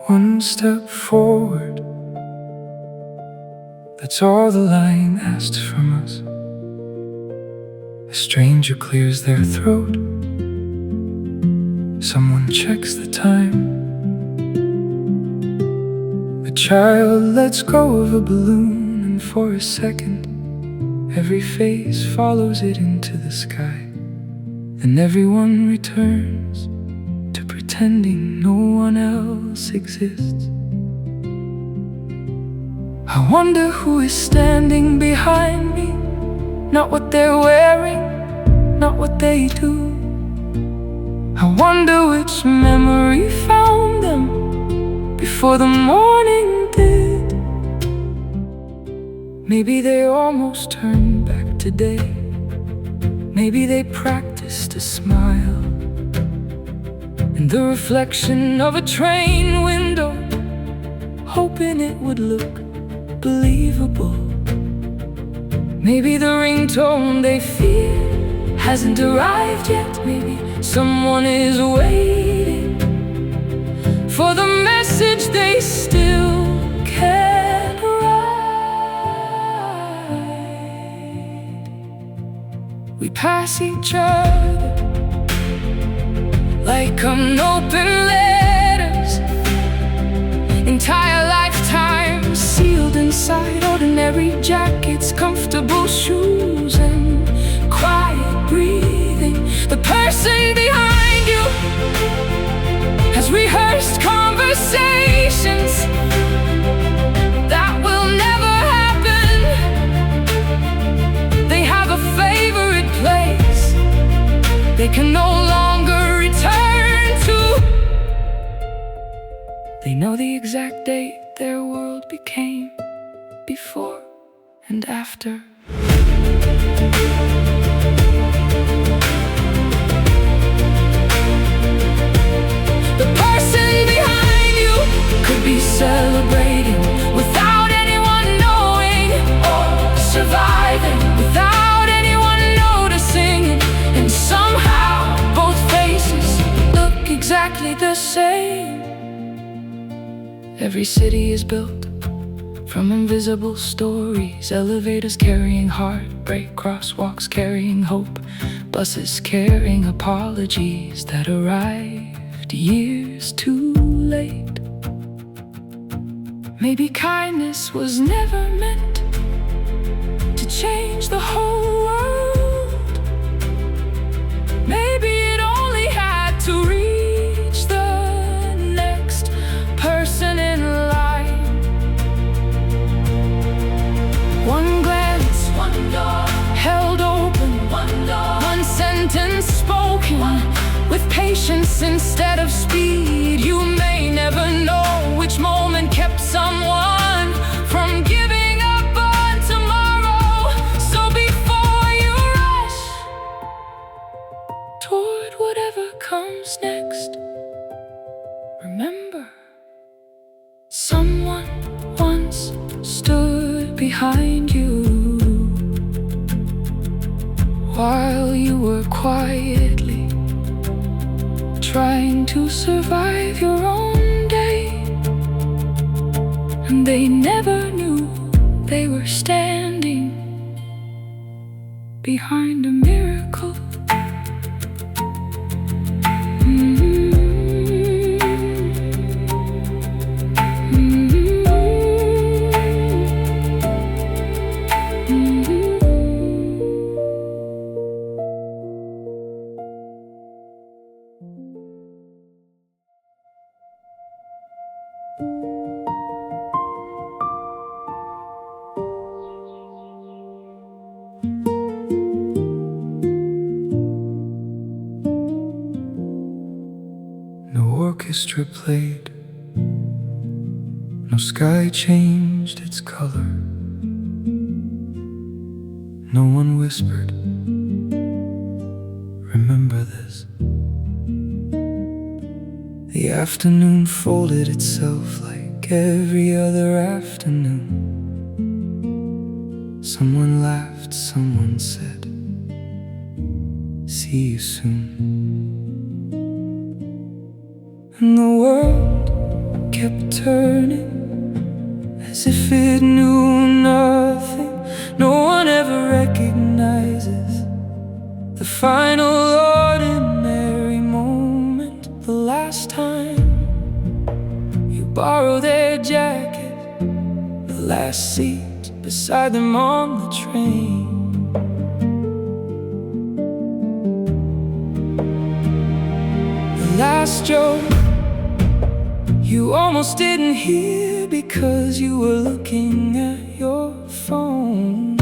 One step forward, that's all the line asked from us. A stranger clears their throat, someone checks the time. A child lets go of a balloon, and for a second every face follows it into the sky. Then everyone returns to pretending no one else exists. I wonder who is standing behind me. Not what they're wearing, not what they do. I wonder which memory found them before the morning did. Maybe they almost turned back today. Maybe they practiced a smile in the reflection of a train window, hoping it would look believable. Maybe the ringtone they fear hasn't arrived yet. Maybe someone is waiting for the message they still can't write. We pass each other like unopened letters, entire lifetimes sealed inside ordinary jackets, comfortable shoes, and quiet breathing. The person behind you has rehearsed conversations that will never happen. They have a favorite place they can no longer return to. They know the exact date their world became, before and after. The person behind you could be celebrating without anyone knowing, or surviving without anyone noticing. And somehow both faces look exactly the same. Every city is built from invisible stories, elevators carrying heartbreak, crosswalks carrying hope, buses carrying apologies that arrived years too late. Maybe kindness was never meant to change the whole world. Maybe it only had to reach the next person in line. One glance, one door held open, one door, one sentence spoken, with patience instead of speed. You may never know which moment kept someone from giving up on tomorrow. So before you rush toward whatever comes next, remember, someone once stood behind you while you were quietly trying to survive your own day. And they never knew they were standing behind a miracle. No orchestra played, no sky changed its color, no one whispered, remember this. The afternoon folded itself like every other afternoon. Someone laughed, someone said, see you soon. And the world kept turning as if it knew nothing. No one ever recognizes the final ordinary moment. The last time you borrow their jacket, the last seat beside them on the train. The last joke you almost didn't hear because you were looking at your phone.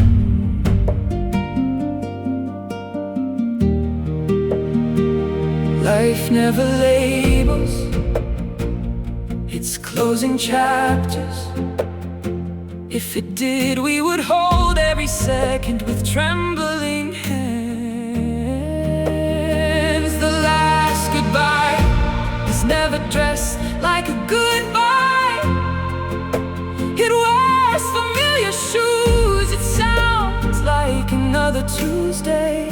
Life never labels its closing chapters. If it did, we would hold every second with trembling hands. The last goodbye is never dressed like a goodbye. It wears familiar shoes. It sounds like another Tuesday.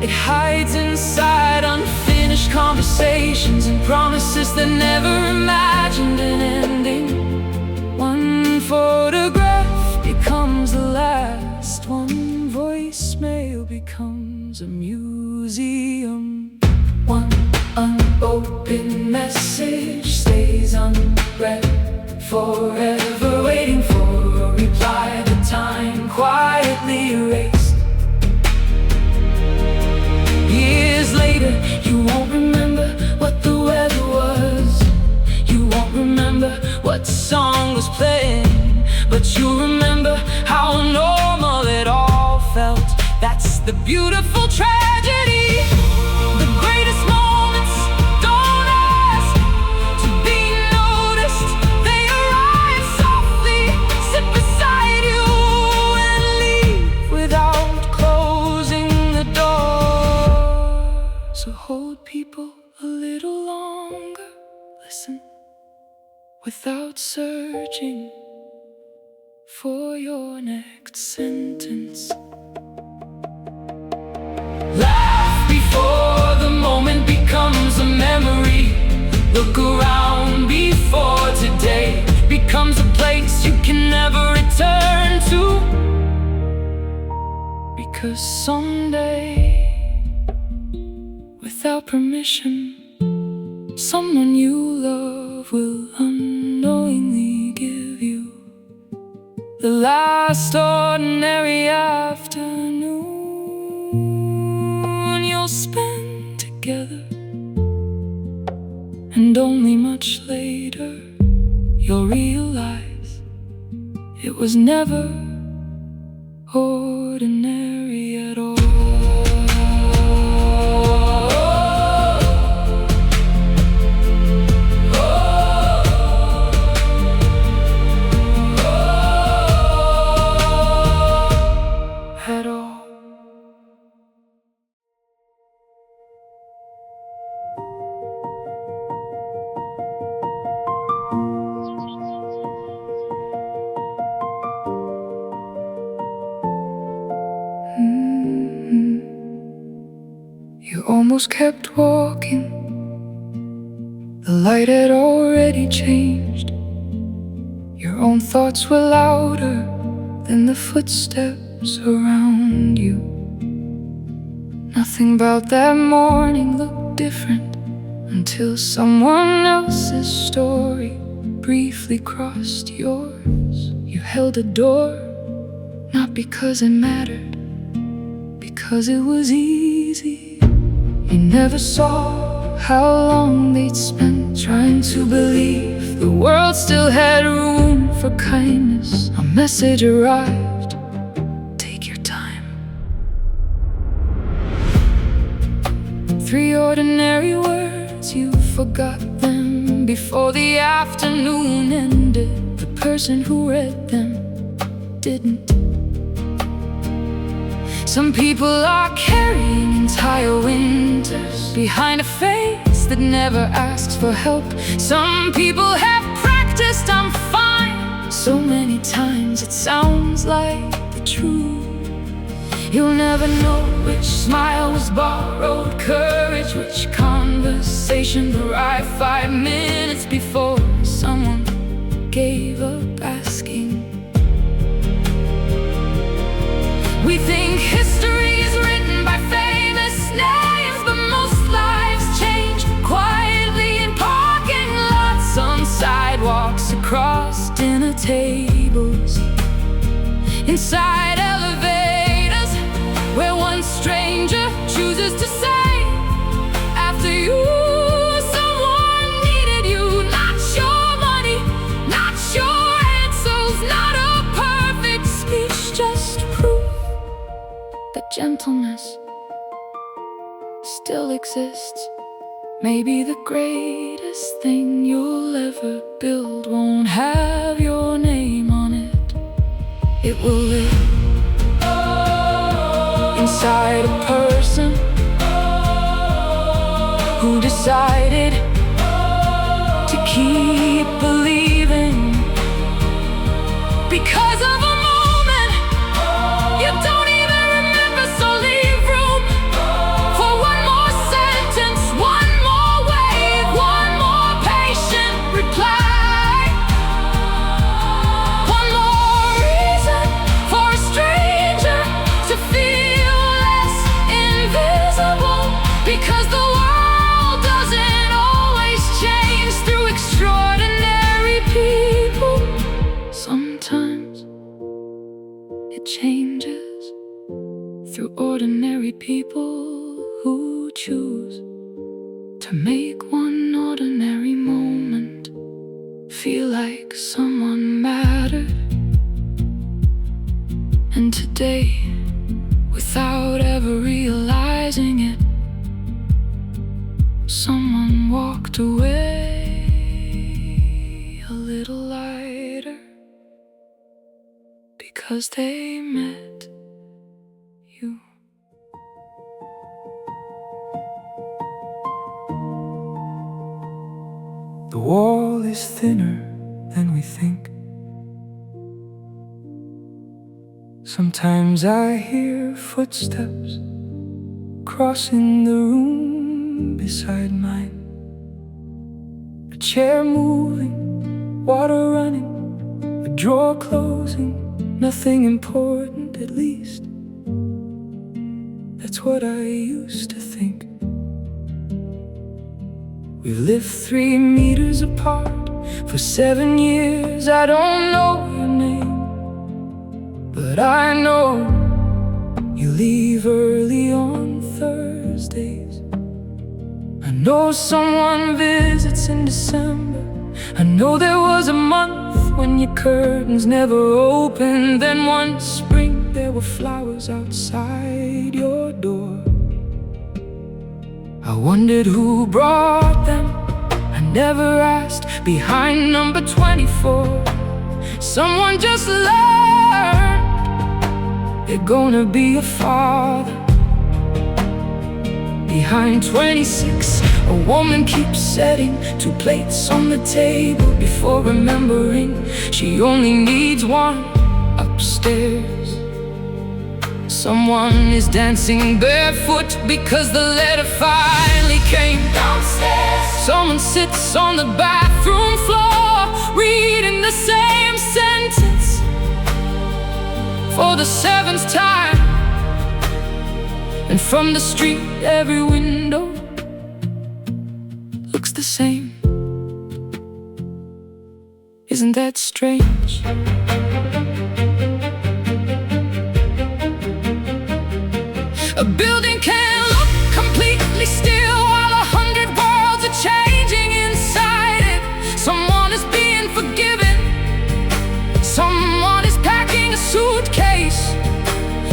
It hides inside unfinished conversations and promises that never imagined an ending. One photograph becomes the last. One voicemail becomes a museum. One unopened message stays unread, forever waiting for a reply. The time quietly erased. Years later, you won't remember what the weather was. You won't remember what song was playing, but you'll remember how normal it all felt. That's the beautiful tragedy. The greatest moments don't ask to be noticed. They arrive softly, sit beside you, and leave without closing the door. So hold people a little longer. Listen without searching for your next sentence. Laugh before the moment becomes a memory. Look around before today becomes a place you can never return to. Because someday, without permission, someone you love will unknowingly give you the last ordinary afternoon you'll spend together. And only much later you'll realize it was never ordinary at all. You almost kept walking. The light had already changed. Your own thoughts were louder than the footsteps around you. Nothing about that morning looked different until someone else's story briefly crossed yours. You held a door, not because it mattered, because it was easy. You never saw how long they'd spent trying to believe the world still had room for kindness. A message arrived, take your time. 3 ordinary words, you forgot them before the afternoon ended. The person who read them didn't. Some people are carrying entire winters behind a face that never asks for help. Some people have practiced I'm fine so many times it sounds like the truth. You'll never know which smile was borrowed courage, which conversation arrived 5 minutes before someone gave up asking. We think history is written by famous names, but most lives change quietly in parking lots, on sidewalks, across dinner tables, inside elevators, where one stranger chooses to say, after you, someone needed you. Not your money, not your answers, not a perfect speech, just proof that gentleness still exists. Maybe the greatest thing you'll ever build won't have your name on it. It will live inside a person who decided to keep believing. Because of a moment you don't even remember, so leave room for one more sentence, one more wave, one more patient reply, one more reason for a stranger to feel less invisible. Because the world doesn't always change through extraordinary people. Sometimes it changes through ordinary people who choose to make one ordinary moment feel like someone mattered. And today, without ever realizing it, someone walked away a little lighter, because they met you. The wall is thinner than we think. Sometimes I hear footsteps crossing the room beside mine. A chair moving, water running, a drawer closing. Nothing important, at least that's what I used to think. We've lived 3 meters apart for 7 years. I don't know your name, but I know you leave early on Thursdays. I know someone visits in December. I know there was a month when your curtains never opened. Then one spring there were flowers outside your door. I wondered who brought them. I never asked. Behind number 24, someone just learned they're gonna be a father. Behind 26, a woman keeps setting 2 plates on the table before remembering she only needs one upstairs. Someone is dancing barefoot because the letter finally came downstairs. Someone sits on the bathroom floor reading the same sentence for the 7th time. And from the street every window looks the same. Isn't that strange? A building can look completely still while 100 worlds are changing inside it. Someone is being forgiven. Someone is packing a suitcase.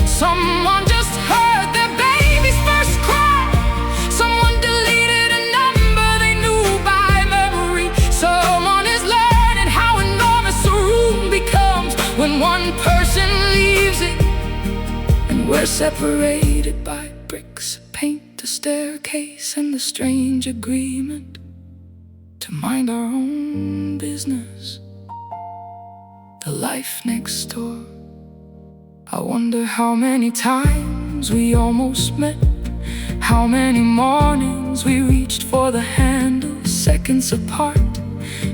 Someone just heard their baby's first cry. Someone deleted a number they knew by memory. Someone is learning how enormous a room becomes when one person leaves it. And we're separated by bricks of paint, a staircase, and the strange agreement to mind our own business. The life next door I wonder how many times we almost met, how many mornings we reached for the handle, seconds apart.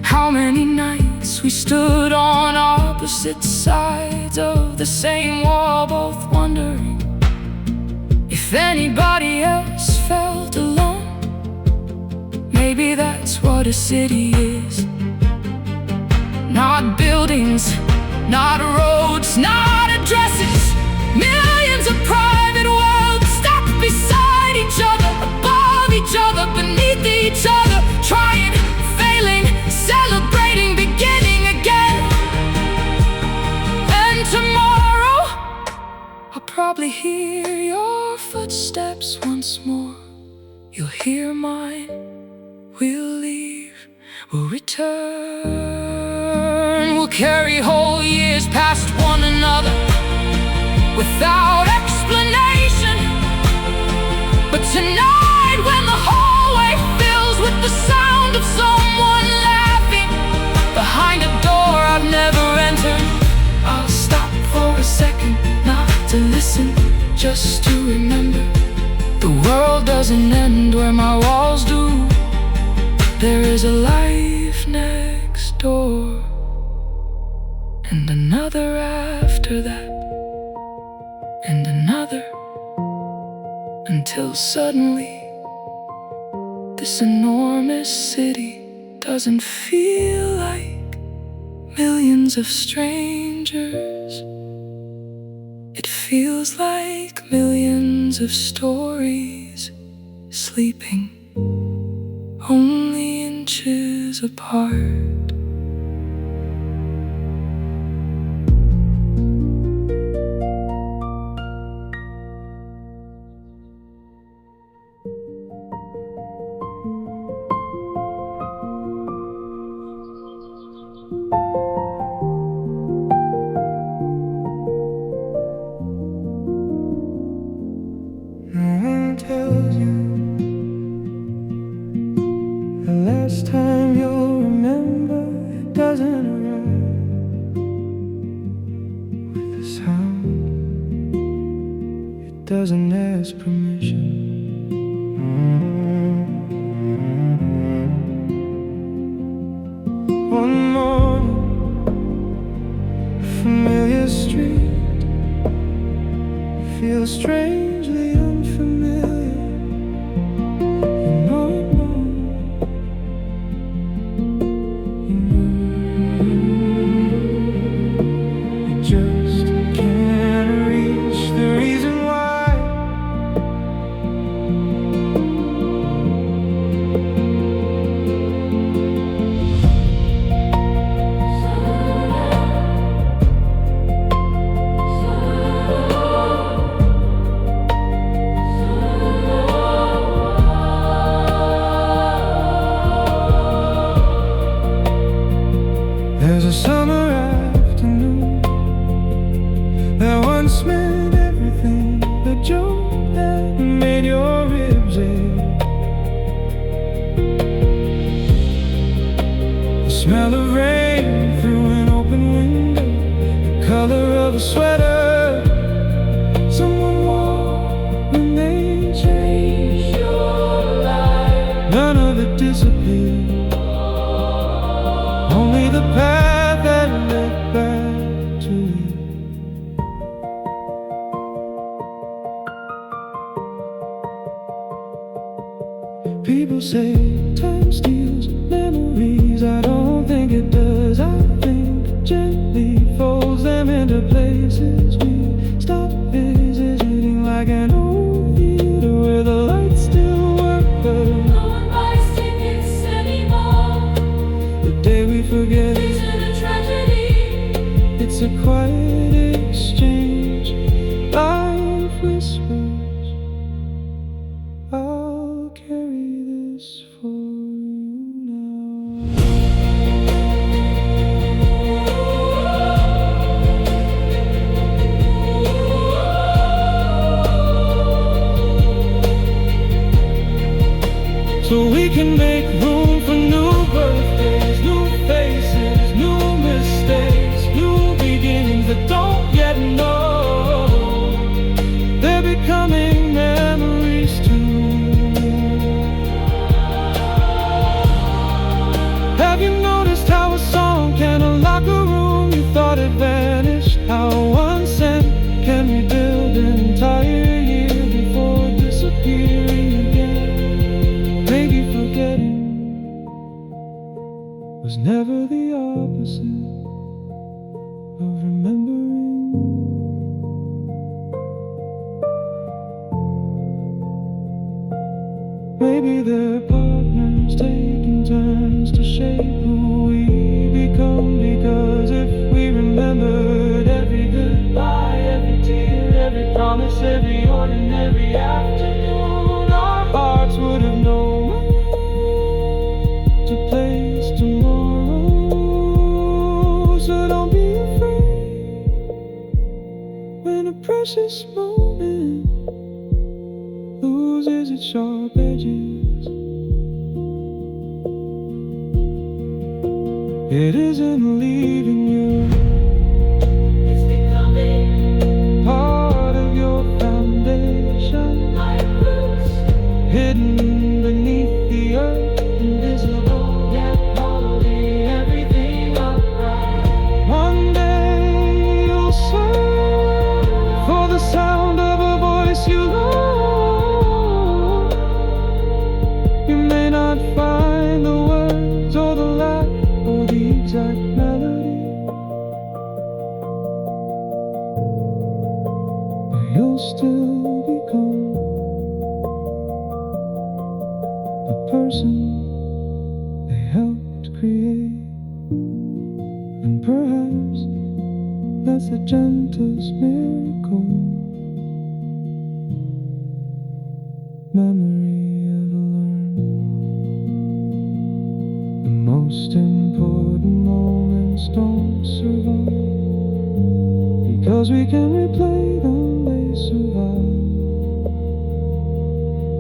How many nights we stood on opposite sides of the same wall, both wondering if anybody else felt alone. Maybe that's what a city is. Not buildings, not roads, not addresses. Millions of private worlds stacked beside each other, above each other, beneath each other, trying, failing, celebrating, beginning again. And tomorrow I'll probably hear your footsteps once more. You'll hear mine. We'll leave, we'll return. We'll carry whole years past one another without explanation. But tonight, when the hallway fills with the sound of someone laughing behind a door I've never entered, I'll stop for a second, not to listen, just to remember. The world doesn't end where my walls do. There is a life next door, and another after that, and another, until suddenly this enormous city doesn't feel like millions of strangers. It feels like millions of stories sleeping only inches apart. Last time you'll remember, it doesn't arrive with a sound. It doesn't ask permission. One morning, a familiar street feels strangely unfamiliar. There's a summer afternoon that once meant everything. The joke that made your ribs ache, the smell of rain through an open window, the color of a sweater someone wore when they changed your life. None of it disappeared, only the path that led back to you. People say time steals memories. I don't think it does. I think it gently folds them into places we stop visiting, like an old theater where the lights still work, but no one buys tickets anymore. The day we forget isn't a tragedy, it's a quiet exchange. Life whispers, I'll carry this for you now. So we can make room for new birthdays, new faces, new mistakes, new beginnings that don't yet know. shape who we become. Because if we remembered every goodbye, every tear, every promise, every ordinary afternoon, our hearts would have known to place tomorrow. So don't be afraid when a precious moment loses its sharp edges. It isn't leaving you, it's becoming part of your foundation, like roots hidden beneath the earth, invisible yet holding everything upright. One day you'll search for the sound of a voice you love. You may not find the words or the laugh or the exact melody, but you'll still become the person they helped create. And perhaps that's the gentlest miracle memory ever learned. The most important moments don't survive because we can replay them, they survive.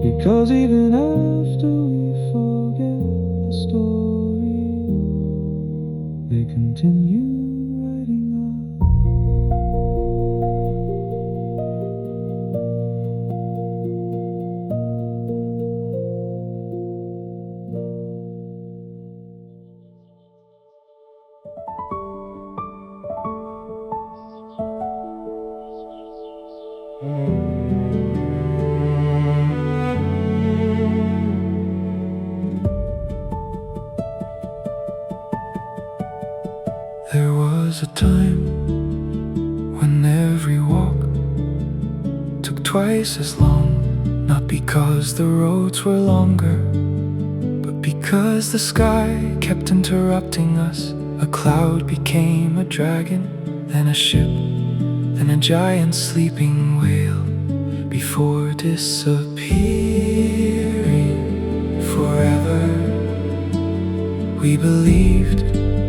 Because even after we forget the story, they continue writing on. There was a time when every walk took twice as long, not because the roads were longer, but because the sky kept interrupting us. A cloud became a dragon, then a ship, then a giant sleeping whale, before disappearing forever. We believed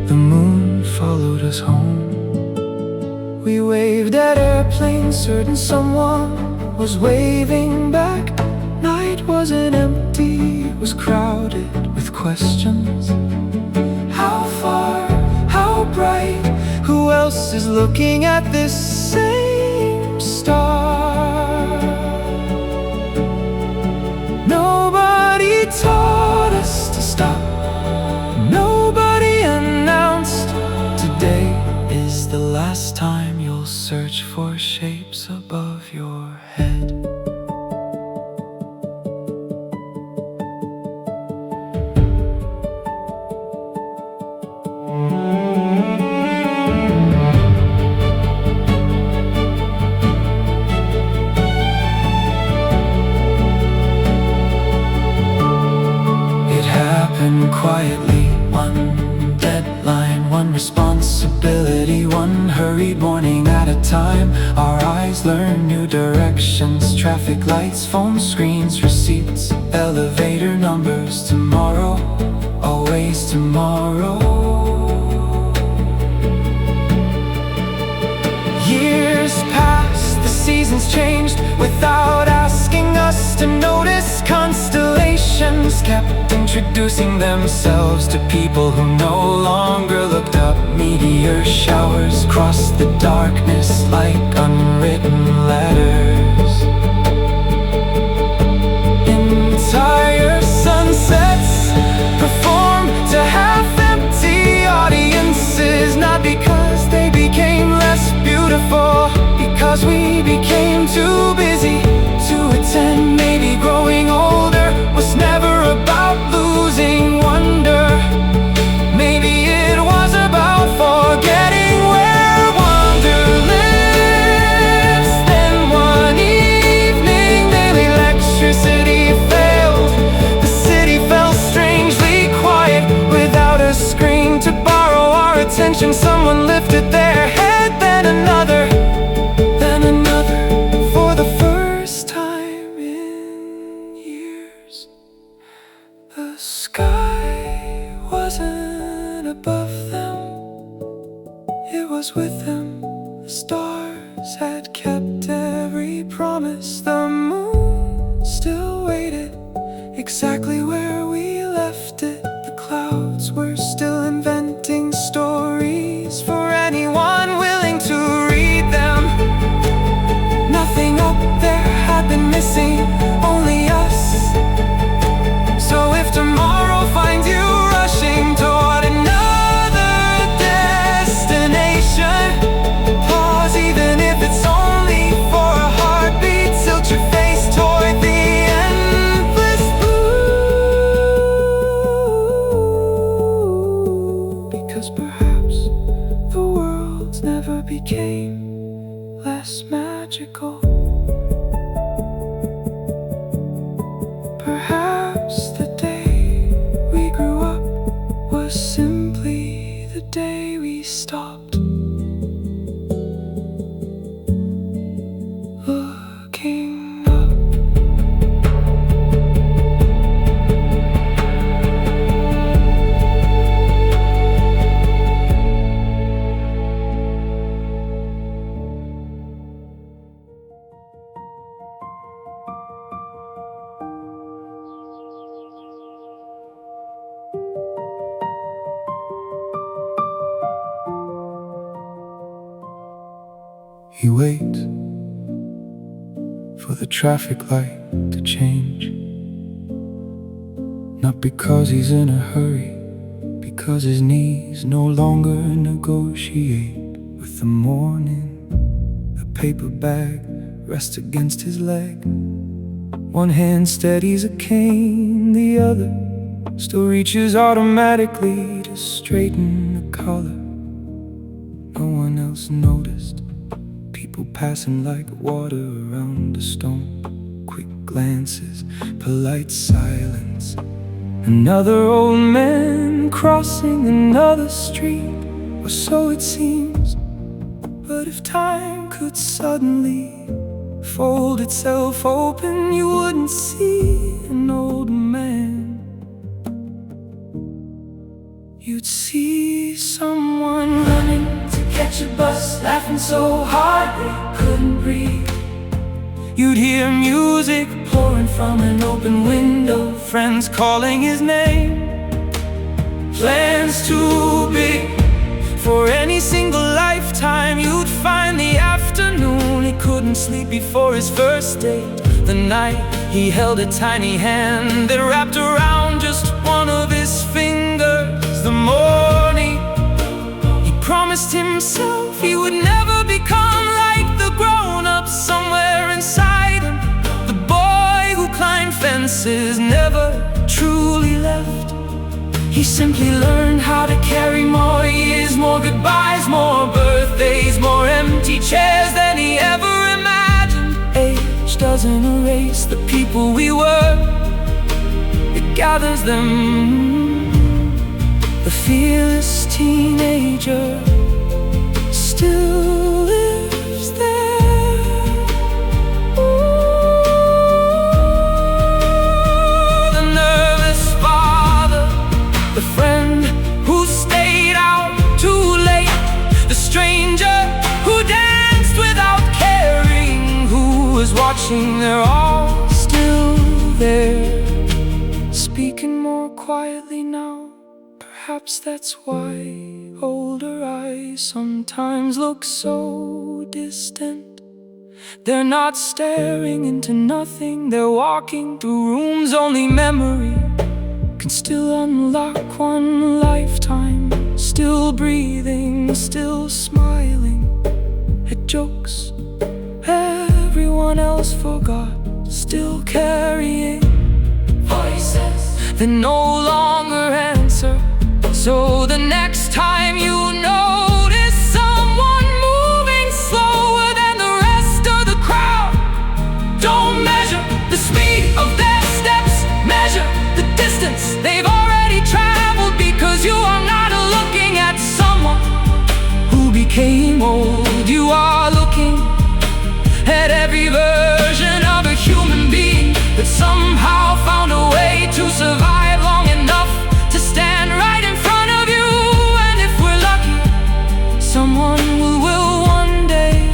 the moon followed us home. We waved at airplanes, certain someone was waving back. Night wasn't empty, it was crowded with questions. How far? How bright? Who else is looking at this same star? Nobody taught us to stop. Nobody announced today is the last time you'll search for shapes above your head. Quietly, one deadline, one responsibility, one hurried morning at a time. Our eyes learn new directions, traffic lights, phone screens, receipts, elevator numbers. Tomorrow, always tomorrow. Years passed, the seasons changed without asking us to notice. Constellations kept introducing themselves to people who no longer looked up. Meteor showers crossed the darkness like unwritten letters. Entire sunsets performed to half-empty audiences, not because they became less beautiful, because we became too busy to attend. Maybe growing older was never about losing wonder. Maybe it was about forgetting where wonder lives. Then one evening, daily electricity failed. The city fell strangely quiet without a this, the moon still waited exactly where we left it. The clouds were still inventing stories for anyone willing to read them. Nothing up there had been missing, only us. So if tomorrow finds you rushing toward another destination, pause even if it's only for a heartbeat. Tilt your face toward the endless blue, because perhaps the world never became less magical. Perhaps the day we grew up was simply the day we stopped looking up. He waits for the traffic light to change, not because he's in a hurry, because his knees no longer negotiate with the morning. A paper bag rests against his leg. One hand steadies a cane, the other still reaches automatically to straighten the collar. No one else noticed. People passing like water around a stone. Quick glances, polite silence. Another old man crossing another street, or so it seems. But if time could suddenly fold itself open, you wouldn't see an old man. You'd see someone running to catch a bus, laughing so hard they couldn't breathe. You'd hear music pouring from an open window, friends calling his name. Plans too big for any single lifetime. You'd find the afternoon he couldn't sleep before his first date. The night he held a tiny hand that wrapped around just one of his fingers. The morning he promised himself he would never become like the grown-ups somewhere inside him. The boy who climbed fences never truly left. He simply learned how to carry more years, more goodbyes, more birthdays, more empty chairs than he ever imagined. Age doesn't erase the people we were, it gathers them. The fearless teenager still lives there. Ooh, the nervous father, the friend who stayed out too late, the stranger who danced without caring who was watching. They're all still there, speaking more quietly now. Perhaps that's why older eyes sometimes look so distant. They're not staring into nothing, they're walking through rooms only memory can still unlock. One lifetime, still breathing, still smiling at jokes everyone else forgot, still carrying voices that no longer answer. So the next time you notice someone moving slower than the rest of the crowd, don't measure the speed of their steps, measure the distance they've already traveled, because you are not looking at someone who became old. You are looking at every version of a human being that somehow found a way to survive long enough to stand right in front of you. And if we're lucky, someone will one day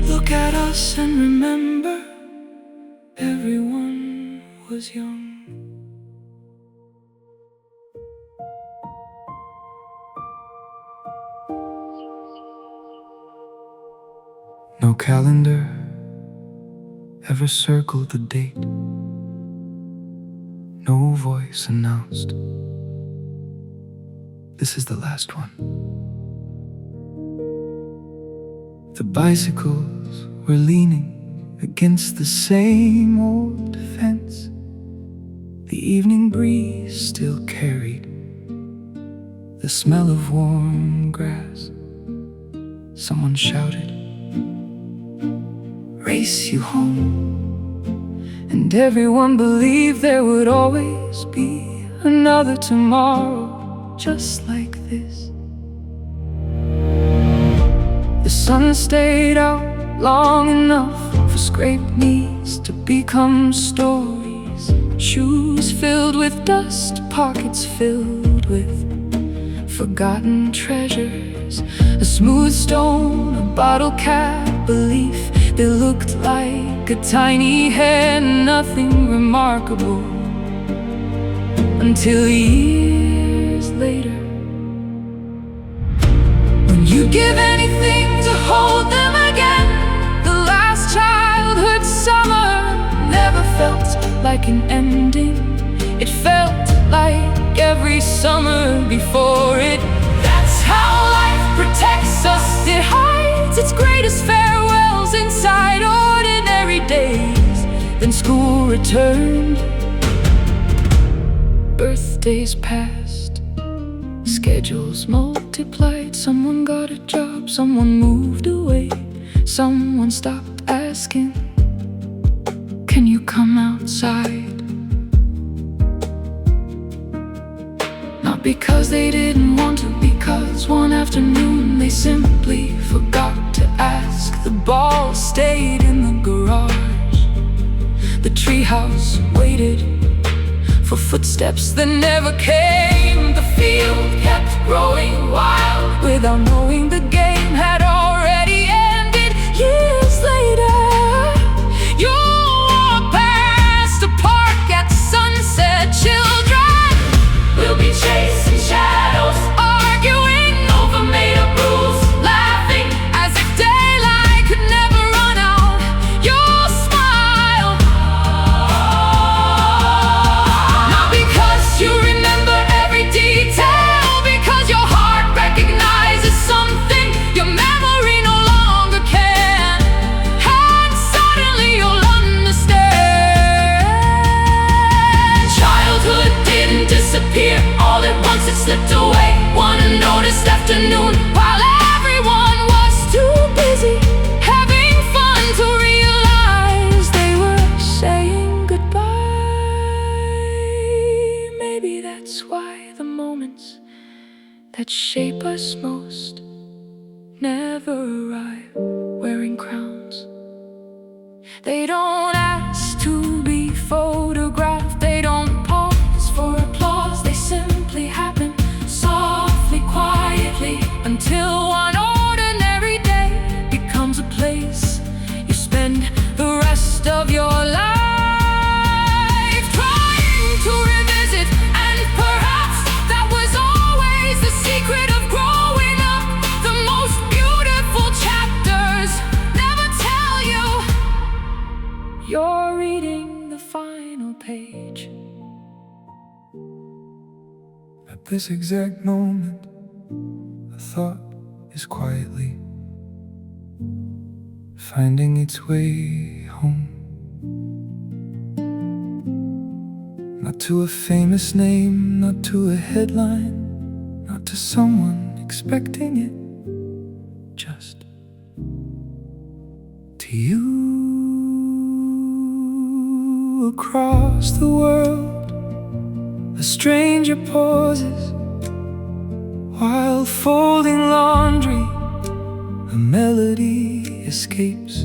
look at at us and remember everyone was young. No calendar ever circled the date. No voice announced, this is the last one. The bicycles were leaning against the same old fence. The evening breeze still carried the smell of warm grass. Someone shouted, "Race you home." And everyone believed there would always be another tomorrow just like this. The sun stayed out long enough for scraped knees to become stories. Shoes filled with dust, pockets filled with forgotten treasures. A smooth stone, a bottle cap, belief that looked like a tiny hair. Nothing remarkable until years later, when you give anything to hold them again. The last childhood summer never felt like an ending. It felt like every summer before it. That's how life protects us. It hides its greatest farewells inside ordinary days. Then school returned, birthdays passed, schedules multiplied. Someone got a job, someone moved away, someone stopped asking, "Can you come outside?" Not because they didn't want to, because one afternoon they simply forgot to ask. The ball stayed in the garage. The treehouse waited for footsteps that never came. The field kept growing wild without knowing the game had already ended. Years later, you'll walk past a park at sunset. Children will be chasing shadows, arguing over made-up rules, laughing as if daylight could never run out. You'll smile, not because you remember every detail, because your heart recognizes something your memory no longer can. And suddenly you'll understand. Childhood didn't disappear all at once, it slipped away one unnoticed afternoon, while everyone was too busy having fun to realize they were saying goodbye. Maybe that's why the moments that shape us most never arrive wearing crowns. They don't ask to be photographed, they don't pause for applause. They simply happen softly, quietly, until one ordinary day becomes a place you spend the rest of your life trying to revisit. And perhaps that was always the secret of growing up. The most beautiful chapters never tell you you're reading the final page. At this exact moment, a thought is quietly finding its way home. Not to a famous name, not to a headline, not to someone expecting it, just to you. Across the world, a stranger pauses while folding laundry. A melody escapes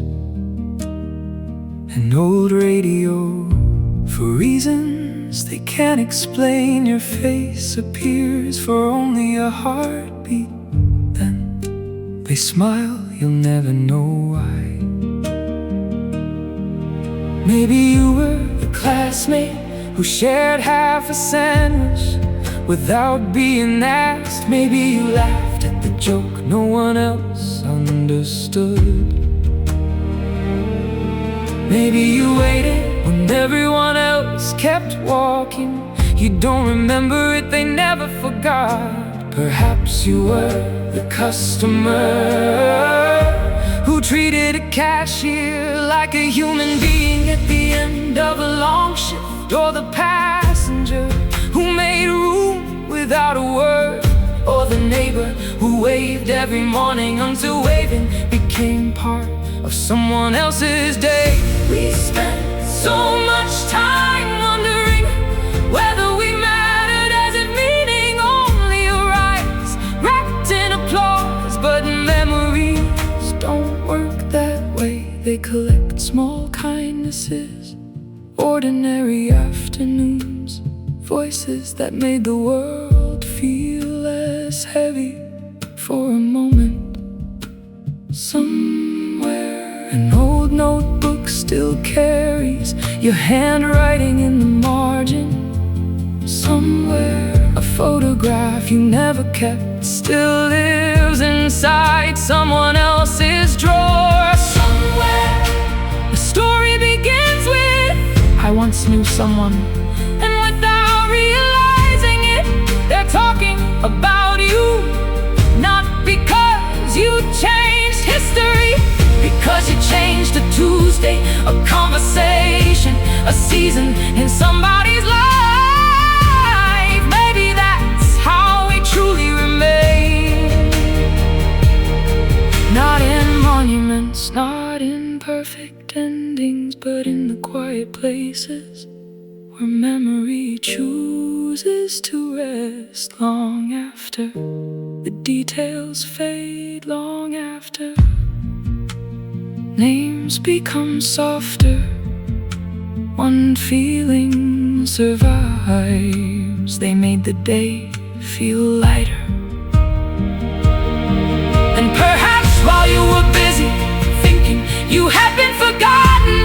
an old radio. For reasons they can't explain, your face appears for only a heartbeat. Then they smile, you'll never know why. Maybe you were the classmate who shared half a sandwich without being asked. Maybe you laughed at the joke no one else understood. Maybe you waited when everyone else kept walking. You don't remember it, they never forgot. Perhaps you were the customer who treated a cashier like a human being at the end of a long shift, or the passenger who made room without a word, or the neighbor who waved every morning until waving became part of someone else's day. We spent so much time wondering whether we mattered, as if meaning only arrives wrapped in applause. But memories don't work that way. They collect small kindnesses, ordinary afternoons, voices that made the world feel less heavy for a moment. Somewhere an old notebook still carries your handwriting in the margin. Somewhere a photograph you never kept still lives inside someone else's drawer. Somewhere the story begins with, I once knew someone, and without realizing it, they're talking about you. Not because you changed history, because you changed a Tuesday, a conversation, a season in somebody's life. Maybe that's how we truly remain. Not in monuments, not in perfect endings, but in the quiet places where memory chooses to rest long after the details fade, long after names become softer. One feeling survives. They made the day feel lighter. And perhaps while you were busy thinking you had been forgotten,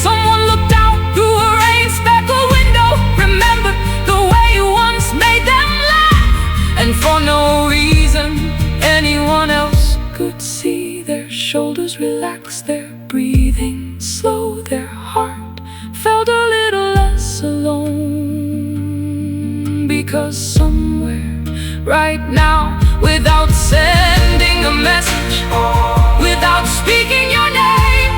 someone looked out through a rain-speckled window, remembered the way you once made them laugh. And for no reason anyone else could see, their shoulders relax, their breathing slow, their heart felt a little less alone. Because somewhere right now, without sending a message, without speaking your name,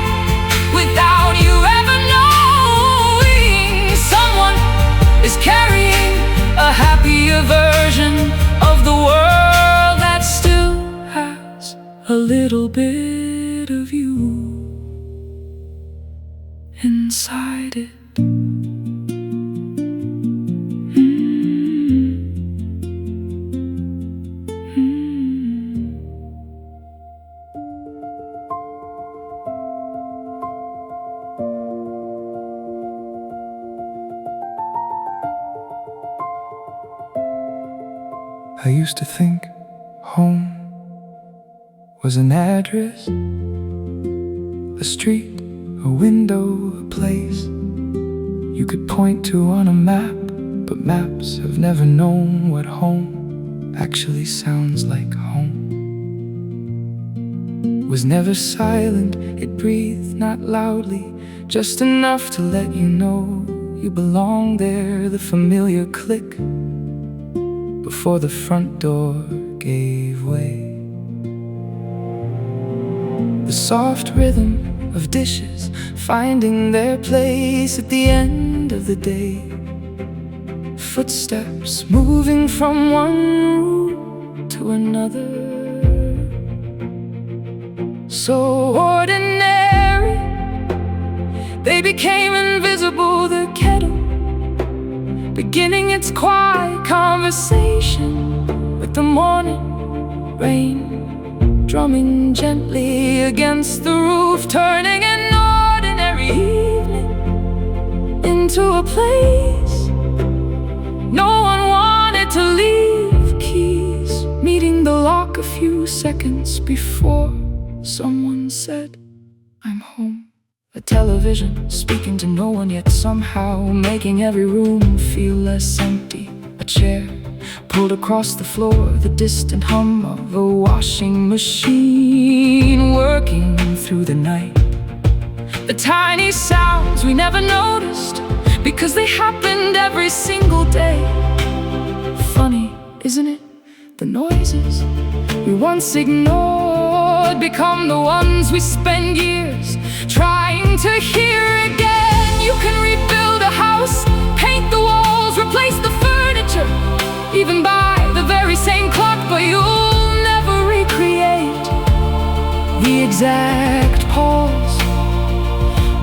without you ever knowing, someone is carrying a happier version of the world that still has a little bit of you inside it. I used to think home was an address, a street, a window, a place you could point to on a map. But maps have never known what home actually sounds like. Home was never silent, it breathed not loudly, just enough to let you know you belong there. The familiar click before the front door gave way. The soft rhythm of dishes finding their place at the end of the day. Footsteps moving from one room to another. So ordinary, they became invisible. The kettle beginning its quiet conversation with the morning rain, drumming gently against the roof, turning an ordinary evening into a place no one wanted to leave. Keys meeting the lock a few seconds before someone said, "I'm home." A television, speaking to no one, yet somehow making every room feel less empty. A chair pulled across the floor, the distant hum of a washing machine working through the night. The tiny sounds we never noticed because they happened every single day. Funny, isn't it? The noises we once ignored become the ones we spend years trying to hear again. You can rebuild a house, paint the walls, replace the furniture, even buy the very same clock, but you'll never recreate the exact pause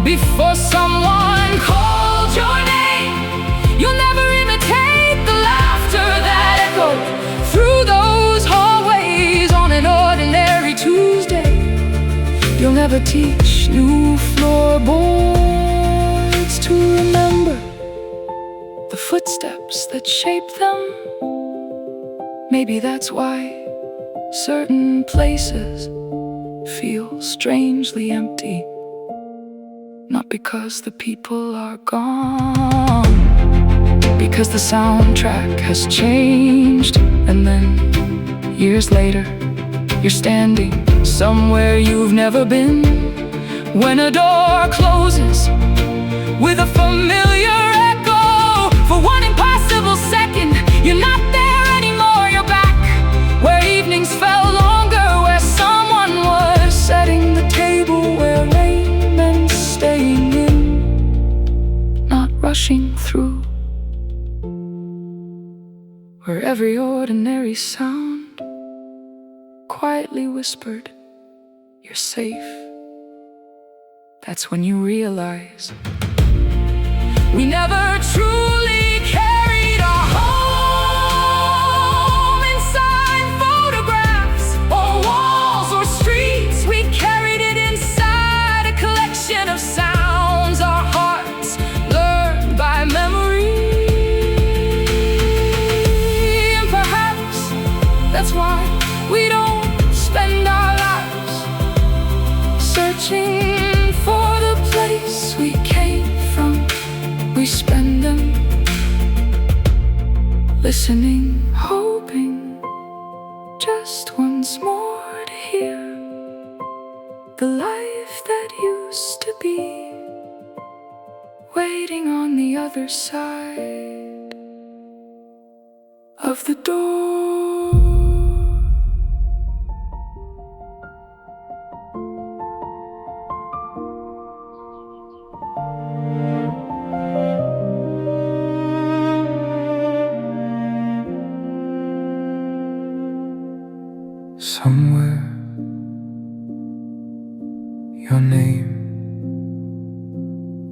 before someone called your name. You'll never imitate the laughter that echoed through those hallways on an ordinary Tuesday. You'll never teach new floorboards to remember the footsteps that shape them. Maybe that's why certain places feel strangely empty. Not because the people are gone, because the soundtrack has changed. And then, years later, you're standing somewhere you've never been, when a door closes with a familiar echo. For one impossible second, you're not there anymore. You're back where evenings felt longer, where someone was setting the table, where rain meant staying in, not rushing through, where every ordinary sound quietly whispered, "You're safe." That's when you realize we never truly carried our home inside photographs or walls or streets. We carried it inside a collection of sounds our hearts learned by memory. And perhaps that's why we don't spend our lives searching for the place we came from. We spend them listening, hoping just once more to hear the life that used to be, waiting on the other side of the door. Somewhere, your name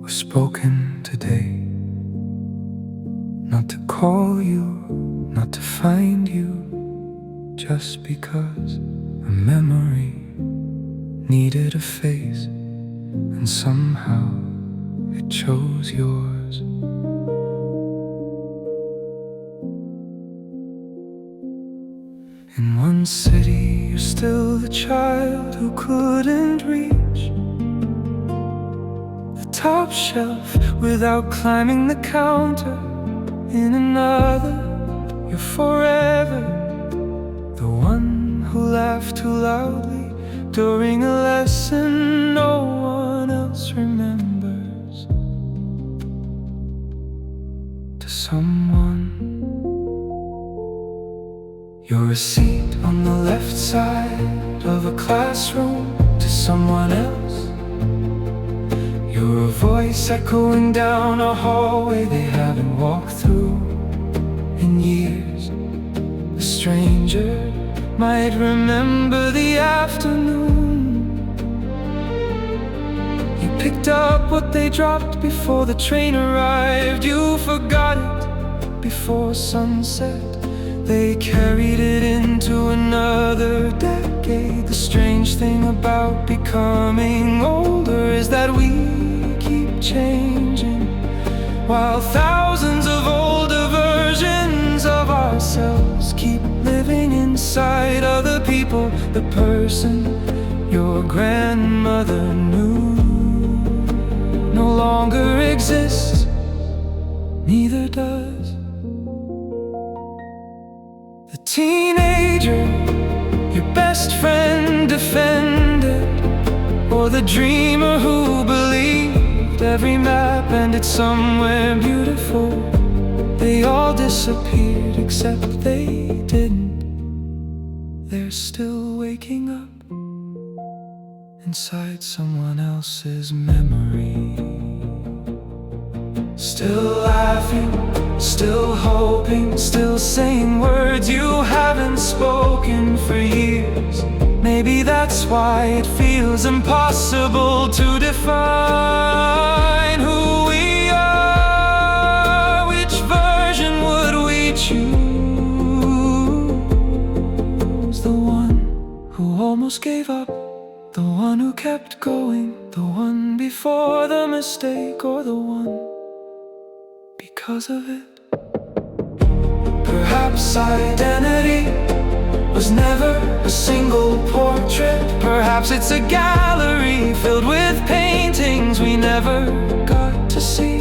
was spoken today. Not to call you, not to find you, just because a memory needed a face, and somehow it chose yours. In one city, you're still the child who couldn't reach the top shelf without climbing the counter. In another, you're forever the one who laughed too loudly during a lesson no one else remembers. To someone, you're a seat on the left side of a classroom. To someone else, you're a voice echoing down a hallway they haven't walked through in years. A stranger might remember the afternoon you picked up what they dropped before the train arrived. You forgot it before sunset. They carried it into another decade. The strange thing about becoming older is that we keep changing, while thousands of older versions of ourselves keep living inside other people. The person your grandmother knew. exists, neither does the teenager, your best friend defended, or the dreamer who believed every map ended somewhere beautiful. They all disappeared except they didn't. They're still waking up inside someone else's memory. Still laughing, still hoping, still saying words you haven't spoken for years. Maybe that's why it feels impossible to define who we are. Which version would we choose? The one who almost gave up, the one who kept going, the one before the mistake, or the one because of it? Perhaps identity was never a single portrait. Perhaps it's a gallery filled with paintings we never got to see.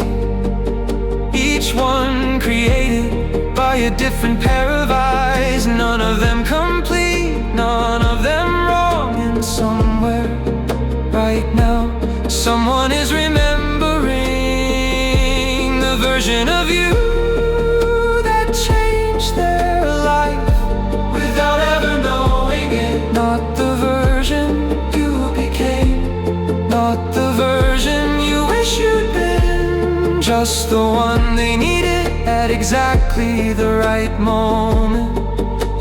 Each one created by a different pair of eyes. None of them complete, none of them wrong. And somewhere right now, someone is remembering the version of you that changed their life without ever knowing it. Not the version you became, not the version you wish you'd been, just the one they needed at exactly the right moment.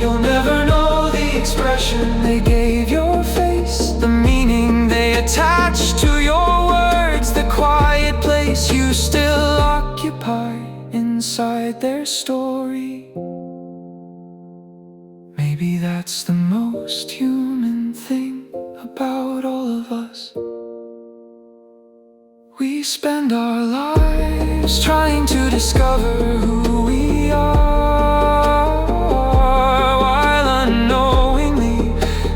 You'll never know the expression they gave your face, the meaning they attached to your words, the quiet place you still occupy inside their story. Maybe that's the most human thing about all of us. We spend our lives trying to discover who we are, while unknowingly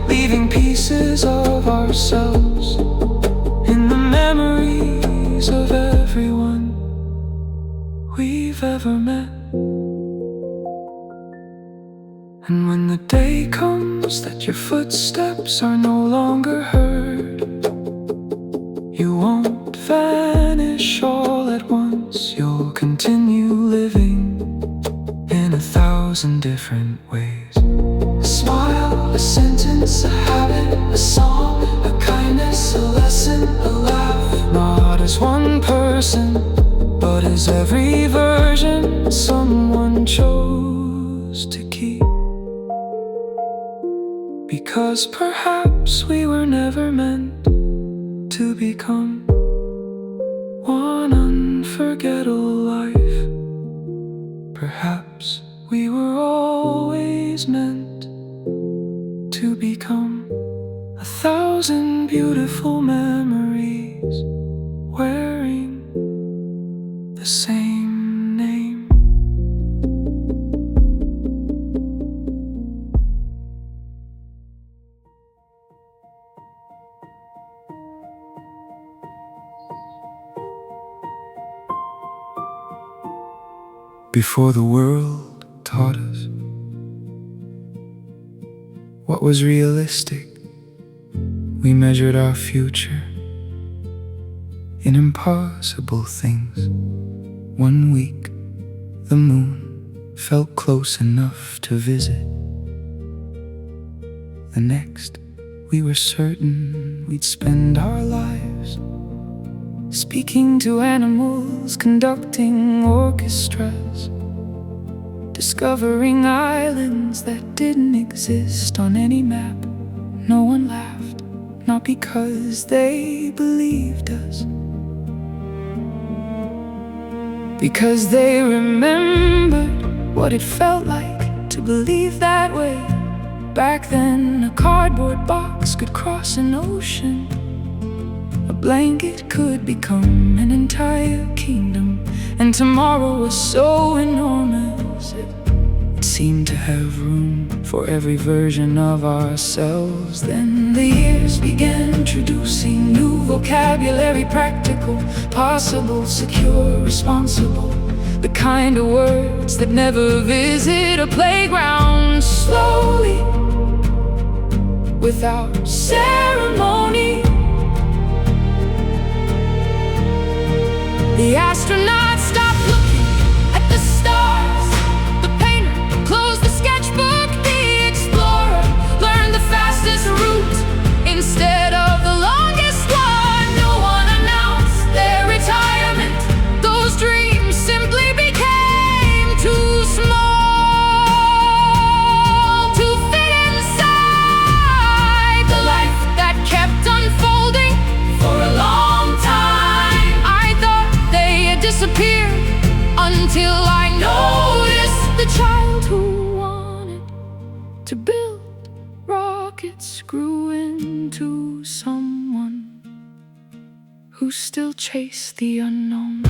leaving pieces of ourselves in the memories of everyone we've ever met. And when the day comes that your footsteps are no longer heard, you won't vanish all at once. You'll continue living in 1,000 different ways. A smile, a sentence, a habit, a song, a kindness, a lesson, a laugh. Not as one person, but as every version someone chose to keep. Because perhaps we were never meant to become one unforgettable life. Perhaps we were always meant to become 1,000 beautiful memories wearing the same name. Before the world taught us what was realistic, we measured our future in impossible things. One week, the moon felt close enough to visit. The next, we were certain we'd spend our lives speaking to animals, conducting orchestras, discovering islands that didn't exist on any map. No one laughed, not because they believed us, because they remembered what it felt like to believe that way. Back then, a cardboard box could cross an ocean. A blanket could become an entire kingdom. And tomorrow was so enormous, it seemed to have room for every version of ourselves. Then the years began introducing new vocabulary, practical, possible, secure, responsible, the kind of words that never visit a playground. Slowly, without ceremony, the astronaut stopped looking at the stars. The painter closed the sketchbook. The explorer learned the fastest route instead of the longest one. No one announced their retirement. Those dreams simply became too small to fit inside the life that kept unfolding for a long time. I thought they had disappeared until I noticed the child who wanted to build rockets grew into someone who still chased the unknown.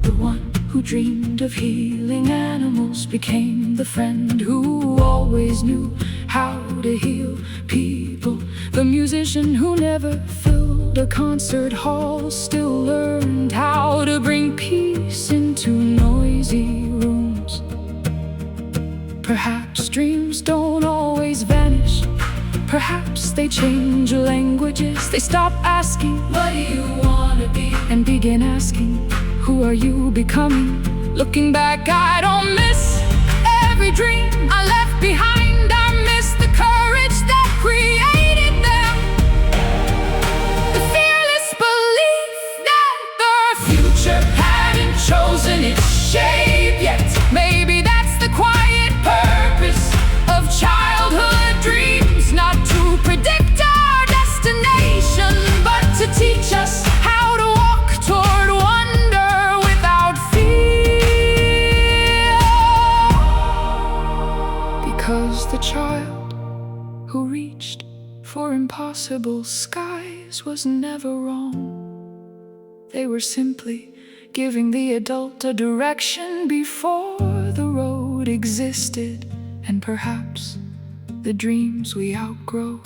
The one who dreamed of healing animals became the friend who always knew how to heal people. The musician who never filled a concert hall still learned how to bring peace into noisy rooms. Perhaps dreams don't always vanish. Perhaps they change languages. They stop asking, what do you want to be? And begin asking, who are you becoming? Looking back, I don't miss every dream I left behind. I miss the courage that created them, the fearless belief that the future hadn't chosen its shape yet. Maybe that's the quiet purpose of childhood dreams, not to predict our destination, but to teach us how to walk toward wonder without fear. Because the child who reached for impossible skies was never wrong. They were simply giving the adult a direction before the road existed. And perhaps the dreams we outgrow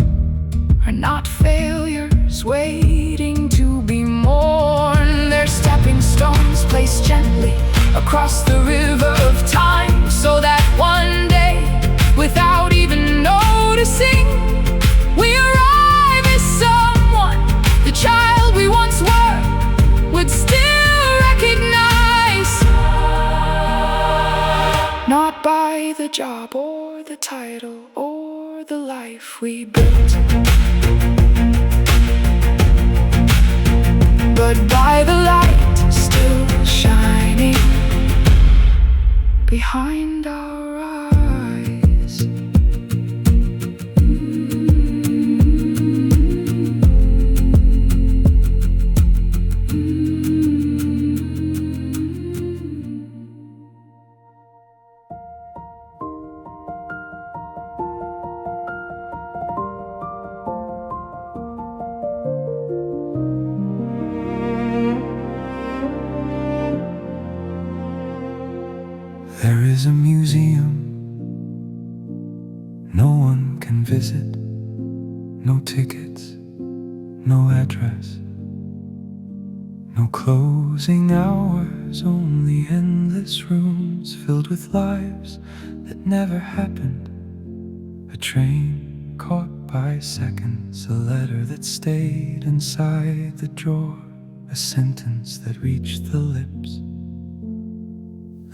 are not failures waiting to be mourned. They're stepping stones placed gently across the river of time, so that one day, without even noticing, we arrive as someone the child we once were would still recognize. Not by the job or the title or the life we built, but by the light still shining behind our eyes. There is a museum no one can visit, no tickets, no address, no closing hours, only endless rooms filled with lives that never happened. A train caught by seconds, a letter that stayed inside the drawer, a sentence that reached the lips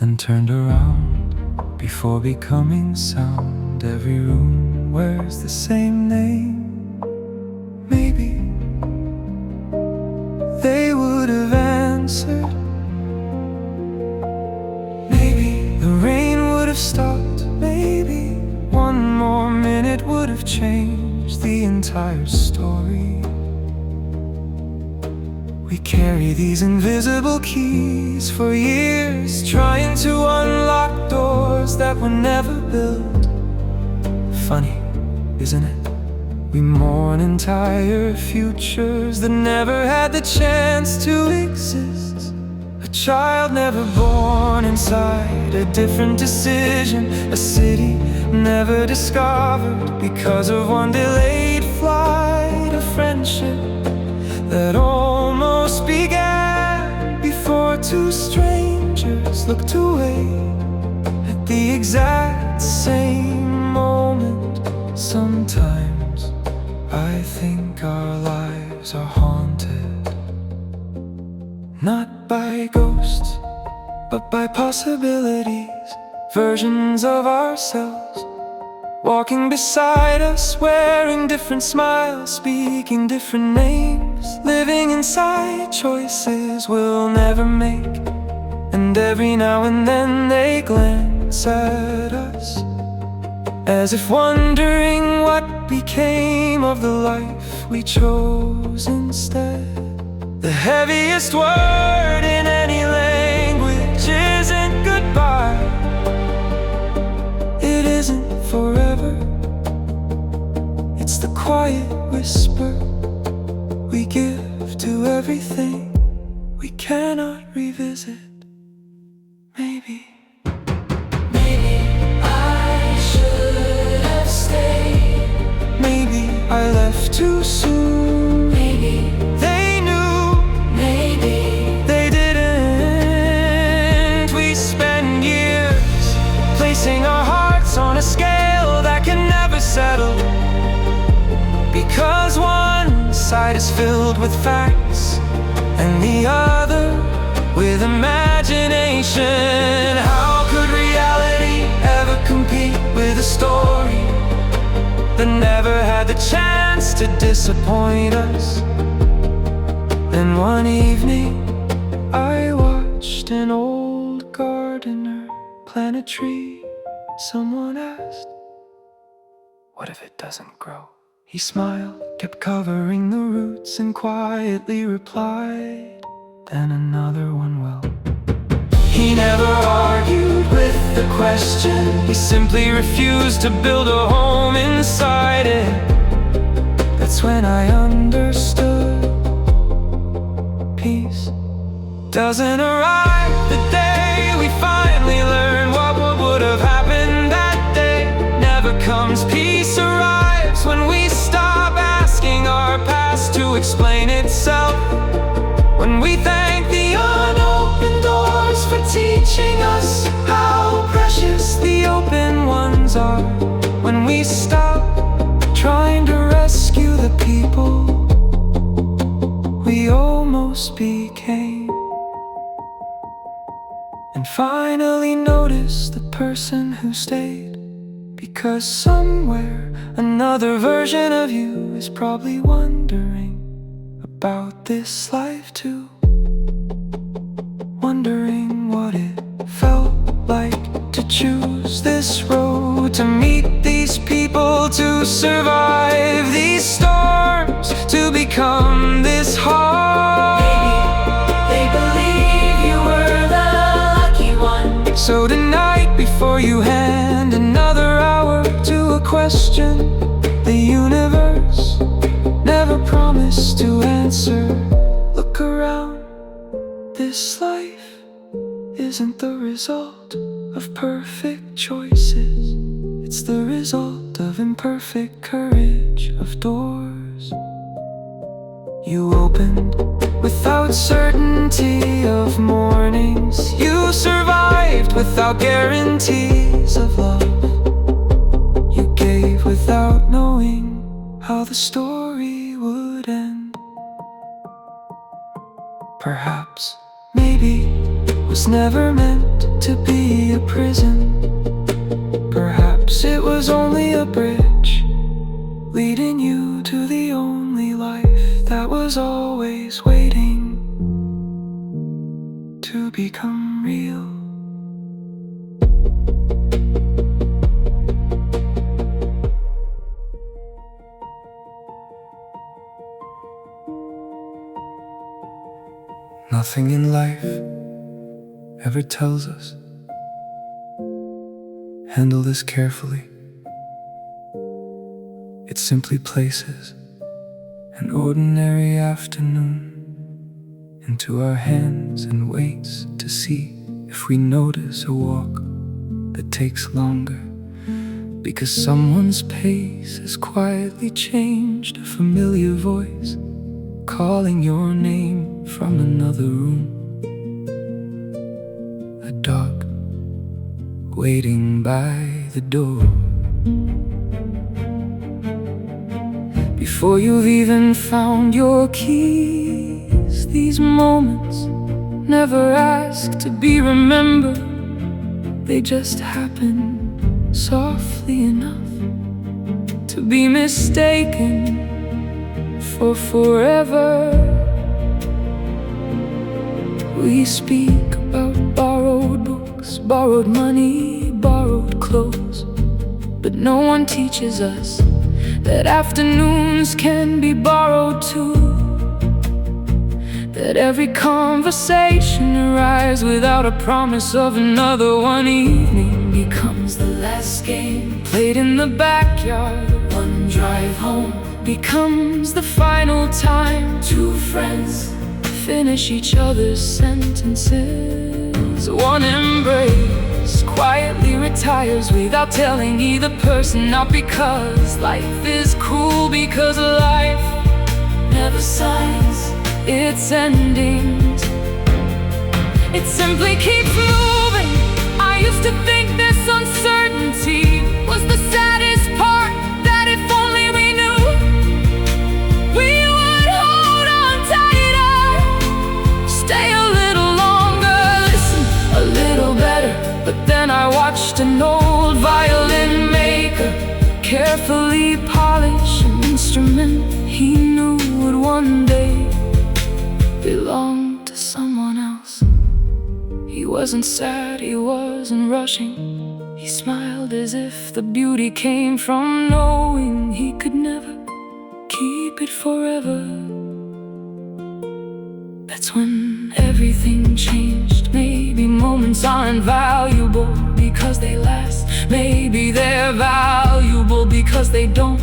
and turned around before becoming sound. Every room wears the same name. Maybe they would have answered. Maybe the rain would have stopped. Maybe one more minute would have changed the entire story. We carry these invisible keys for years, trying to unlock doors that were never built. Funny, isn't it? We mourn entire futures that never had the chance to exist. A child never born inside a different decision, a city never discovered because of one delayed flight, a friendship that almost began before two strangers looked away at the exact same moment. Sometimes I think our lives are haunted, not by ghosts, but by possibilities, versions of ourselves, walking beside us, wearing different smiles, speaking different names, living inside choices we'll never make. And every now and then they glance at us, as if wondering what became of the life we chose instead. The heaviest word in any language isn't goodbye. It isn't forever. It's the quiet whisper we give to everything we cannot revisit. Maybe I should have stayed. Maybe I left too soon. Maybe they knew. Maybe they didn't. We spend years placing our hearts on a scale that can never settle, because one side is filled with facts and the other with imagination. How could reality ever compete with a story that never had the chance to disappoint us? Then one evening I watched an old gardener plant a tree. Someone asked, "What if it doesn't grow?" He smiled, kept covering the roots, and quietly replied, "Then another one will." He never argued with the question, he simply refused to build a home inside it. That's when I understood. Peace doesn't arrive the day we finally learn what would have happened that day. Never comes. Peace arrives when we stop asking our past to explain itself, when we thank the unopened doors for teaching us how precious the open ones are, when we stop trying to rescue the people we almost became, and finally notice the person who stayed, because somewhere another version of you is probably wondering about this life too, wondering what it felt like to choose this road, to meet these people, to survive these storms, to become this hard. Maybe they believe you were the lucky one. So tonight, before you hand another hour to a question the universe never promised to answer, look around. This life isn't the result of perfect choices, it's the result of imperfect courage, of doors you opened without certainty, of mornings you survived without guarantees of love you gave without knowing how the story would end. Perhaps, maybe, was never meant to be a prison. Perhaps it was only a bridge leading you to the only life that was always waiting to become real. Nothing in life ever tells us, handle this carefully. It simply places an ordinary afternoon into our hands and waits to see if we notice a walk that takes longer, because someone's pace has quietly changed. A familiar voice calling your name from another room. A dog waiting by the door. Before you've even found your keys, these moments never ask to be remembered. They just happen softly enough to be mistaken for forever. We speak about borrowed books, borrowed money, borrowed clothes, but no one teaches us that afternoons can be borrowed too. That every conversation arrives without a promise of another one. Evening becomes the last game played in the backyard. One drive home becomes the final time two friends finish each other's sentences. One embrace quietly retires without telling either person. Not because life is cruel, because life never signs its endings. It simply keeps moving. I used to think this uncertainty was the saddest part, that if only we knew, we would hold on tighter, stay a little longer, listen a little better. But then I watched an old violin maker carefully polish an instrument he knew would one day belong to someone else. He wasn't sad, he wasn't rushing. He smiled as if the beauty came from knowing he could never keep it forever. That's when everything changed. Maybe moments aren't valuable because they last. Maybe they're valuable because they don't.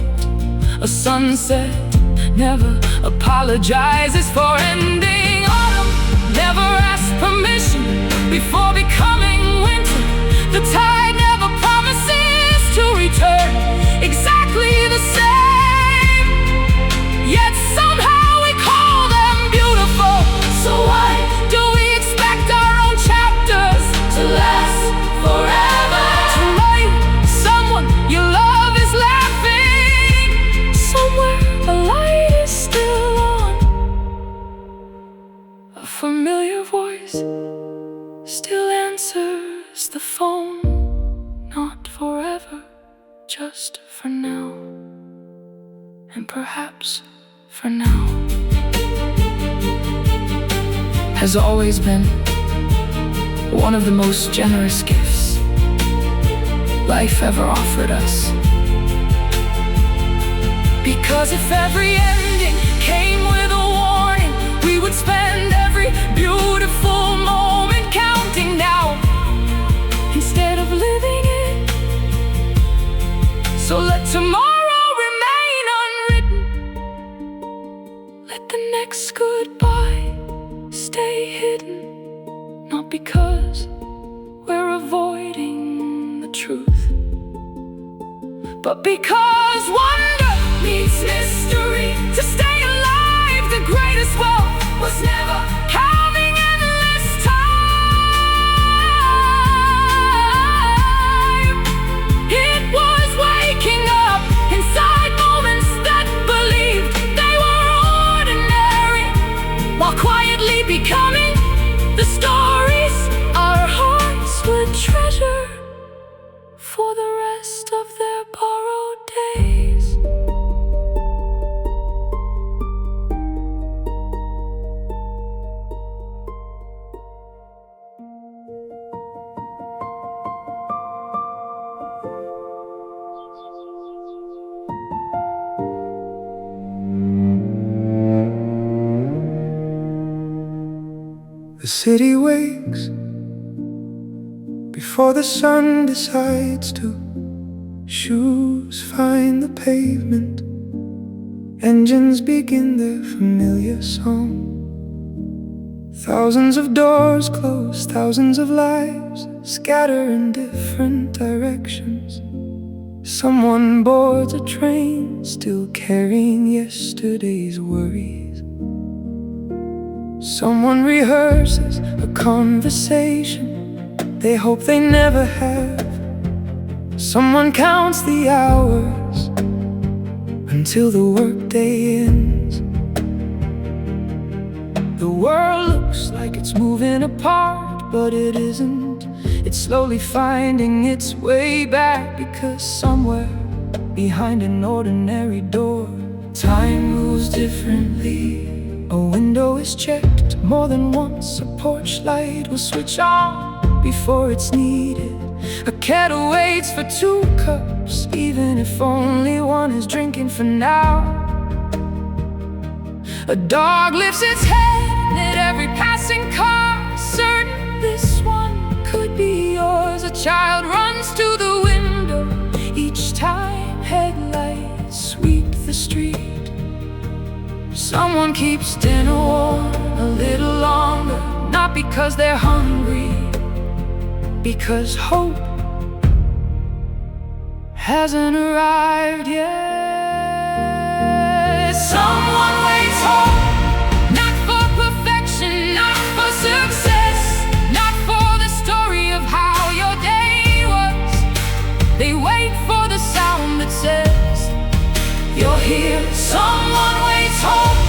A sunset never apologizes for ending. Autumn never asks permission before becoming winter. The tide never promises to return exactly the same, yet somehow we call them beautiful. So why do we expect our own chapters to last forever? Tonight, someone you love is laughing. Somewhere a light is still on. A familiar voice still answers the phone. Not forever, just for now. And perhaps for now has always been one of the most generous gifts life ever offered us. Because if every ending came with a warning, we would spend every beautiful moment counting now instead of living it. So let tomorrow remain unwritten. Let the next goodbye stay hidden. Not because we're avoiding the truth, but because wonder meets mystery. To stay alive, the greatest wealth was never counting endless time. It was waking up inside moments that believed they were ordinary, while quietly becoming the stories our hearts would treasure for the rest of their borrowed days. The city wakes before the sun decides to. Shoes find the pavement, engines begin their familiar song. Thousands of doors closed, thousands of lives scatter in different directions. Someone boards a train, still carrying yesterday's worries. Someone rehearses a conversation they hope they never have. Someone counts the hours until the workday ends. The world looks like it's moving apart, but it isn't. It's slowly finding its way back, because somewhere behind an ordinary door, time moves differently. A window is checked more than once, a porch light will switch on before it's needed. A kettle waits for 2 cups, even if only one is drinking for now. A dog lifts its head at every passing car, certain this one could be yours. A child runs to the window each time headlights sweep the street. Someone keeps dinner warm a little longer, not because they're hungry, because hope hasn't arrived yet. Someone waits home, not for perfection, not for success, not for the story of how your day was. They wait for the sound that says you're here. Someone waits home,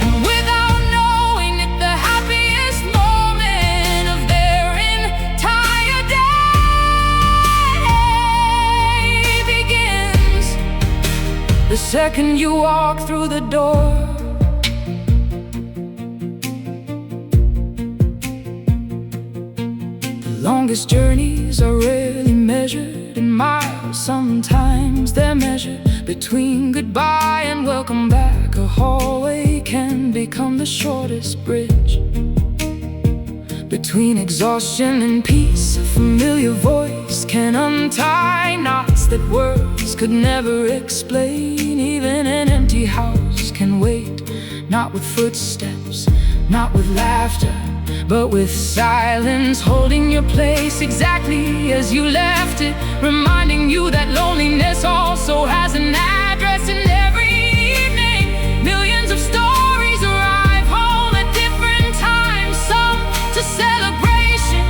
and without knowing it, the happiest moment of their entire day begins the second you walk through the door. The longest journeys are rarely measured in miles. Sometimes they're measured between goodbye and welcome back. A hallway can become the shortest bridge between exhaustion and peace. A familiar voice can untie knots that words could never explain. Even an empty house can wait, not with footsteps, not with laughter, but with silence, holding your place exactly as you left it, reminding you that loneliness also has an address. And every evening, millions of stories arrive home at different times, some to celebration,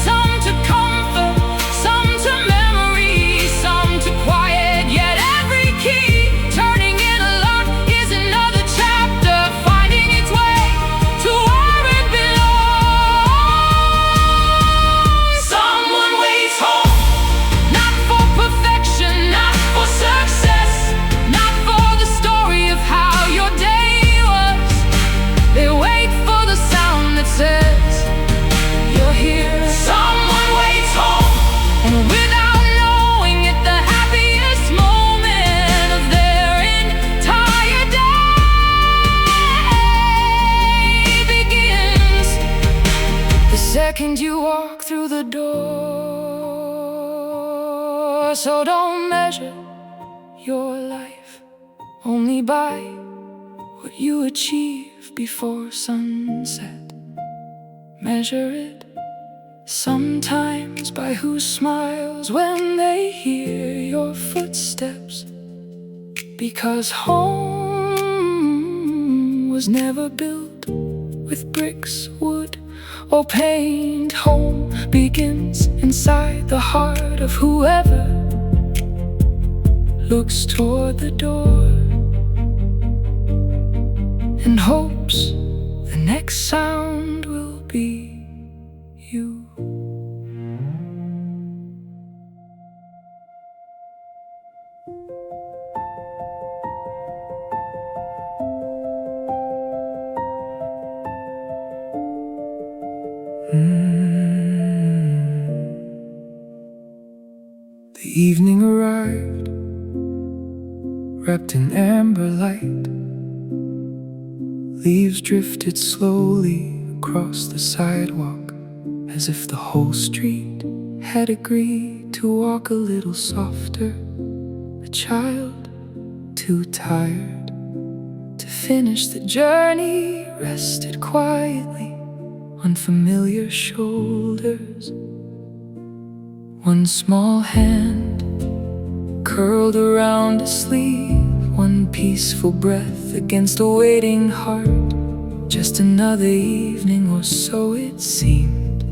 some to comfort, some to memory, some to quiet. Yet every key turning in a lock is another chapter finding its way to where it belongs. Someone waits home, not for perfection, not for success, not for the story of how your day was. They wait for the sound that says you're here. Someone waits home, and without knowing it, the happiest moment of their entire day begins the second you walk through the door. So don't measure your life only by what you achieve before sunset. Measure it sometimes by who smiles when they hear your footsteps, because home was never built with bricks, wood, or paint. Home begins inside the heart of whoever looks toward the door and hopes the next sound will be you. The evening arrived, wrapped in amber light. Leaves drifted slowly across the sidewalk, as if the whole street had agreed to walk a little softer. A child too tired to finish the journey rested quietly unfamiliar shoulders, one small hand curled around a sleeve, one peaceful breath against a waiting heart. Just another evening, or so it seemed.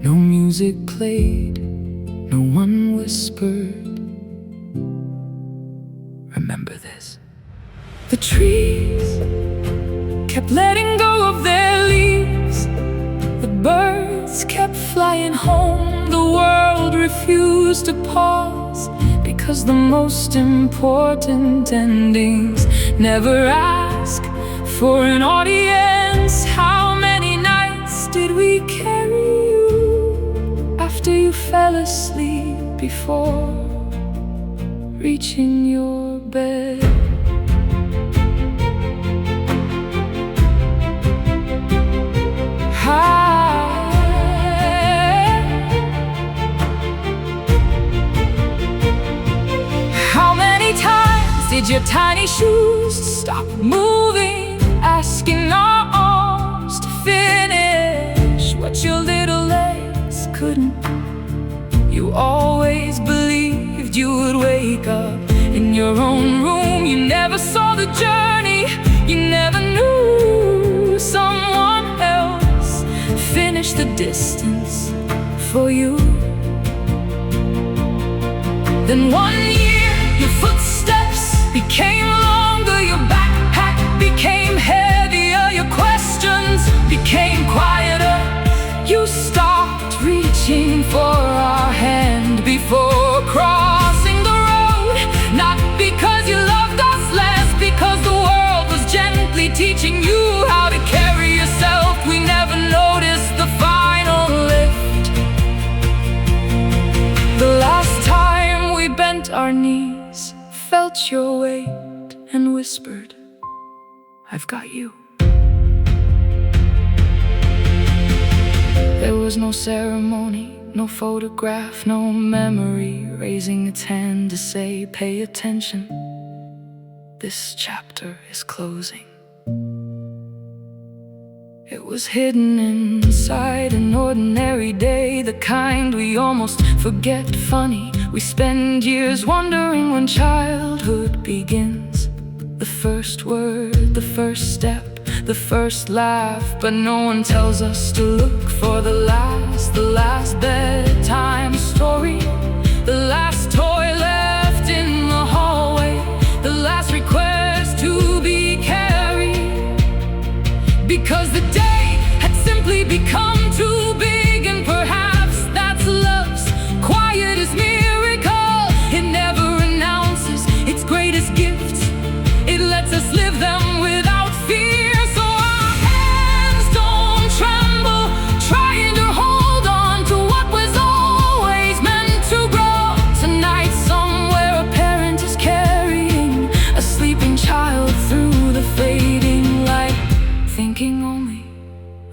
No music played, no one whispered, remember this. The trees kept letting go of their leaves, the birds kept flying home. The world refused to pause, because the most important endings never ask for an audience. How many nights did we carry you after you fell asleep before reaching your bed? How many times did your tiny shoes stop moving, asking our arms to finish what your little legs couldn't? You always believed you would wake up in your own room. You never saw the journey, you never knew someone else finished the distance for you. Then one year your footsteps became longer, your backpack became heavier, your questions became quieter. You stopped reaching for our hand before crossing the road, not because you loved us less, because the world was gently teaching you how to carry yourself. We never noticed the final lift. The last time we bent our knees, felt your weight and whispered, I've got you. There was no ceremony, no photograph, no memory raising its hand to say, pay attention, this chapter is closing. It was hidden inside an ordinary day, the kind we almost forget funny. We spend years wondering when childhood begins. The first word, the first step, the first laugh, but no one tells us to look for the last bedtime story, the last toy left in the hallway, the last request to be carried, because the day had simply become too big. And perhaps that's love's quietest miracle. It never announces its greatest gifts, it lets us live them without fear. Thinking only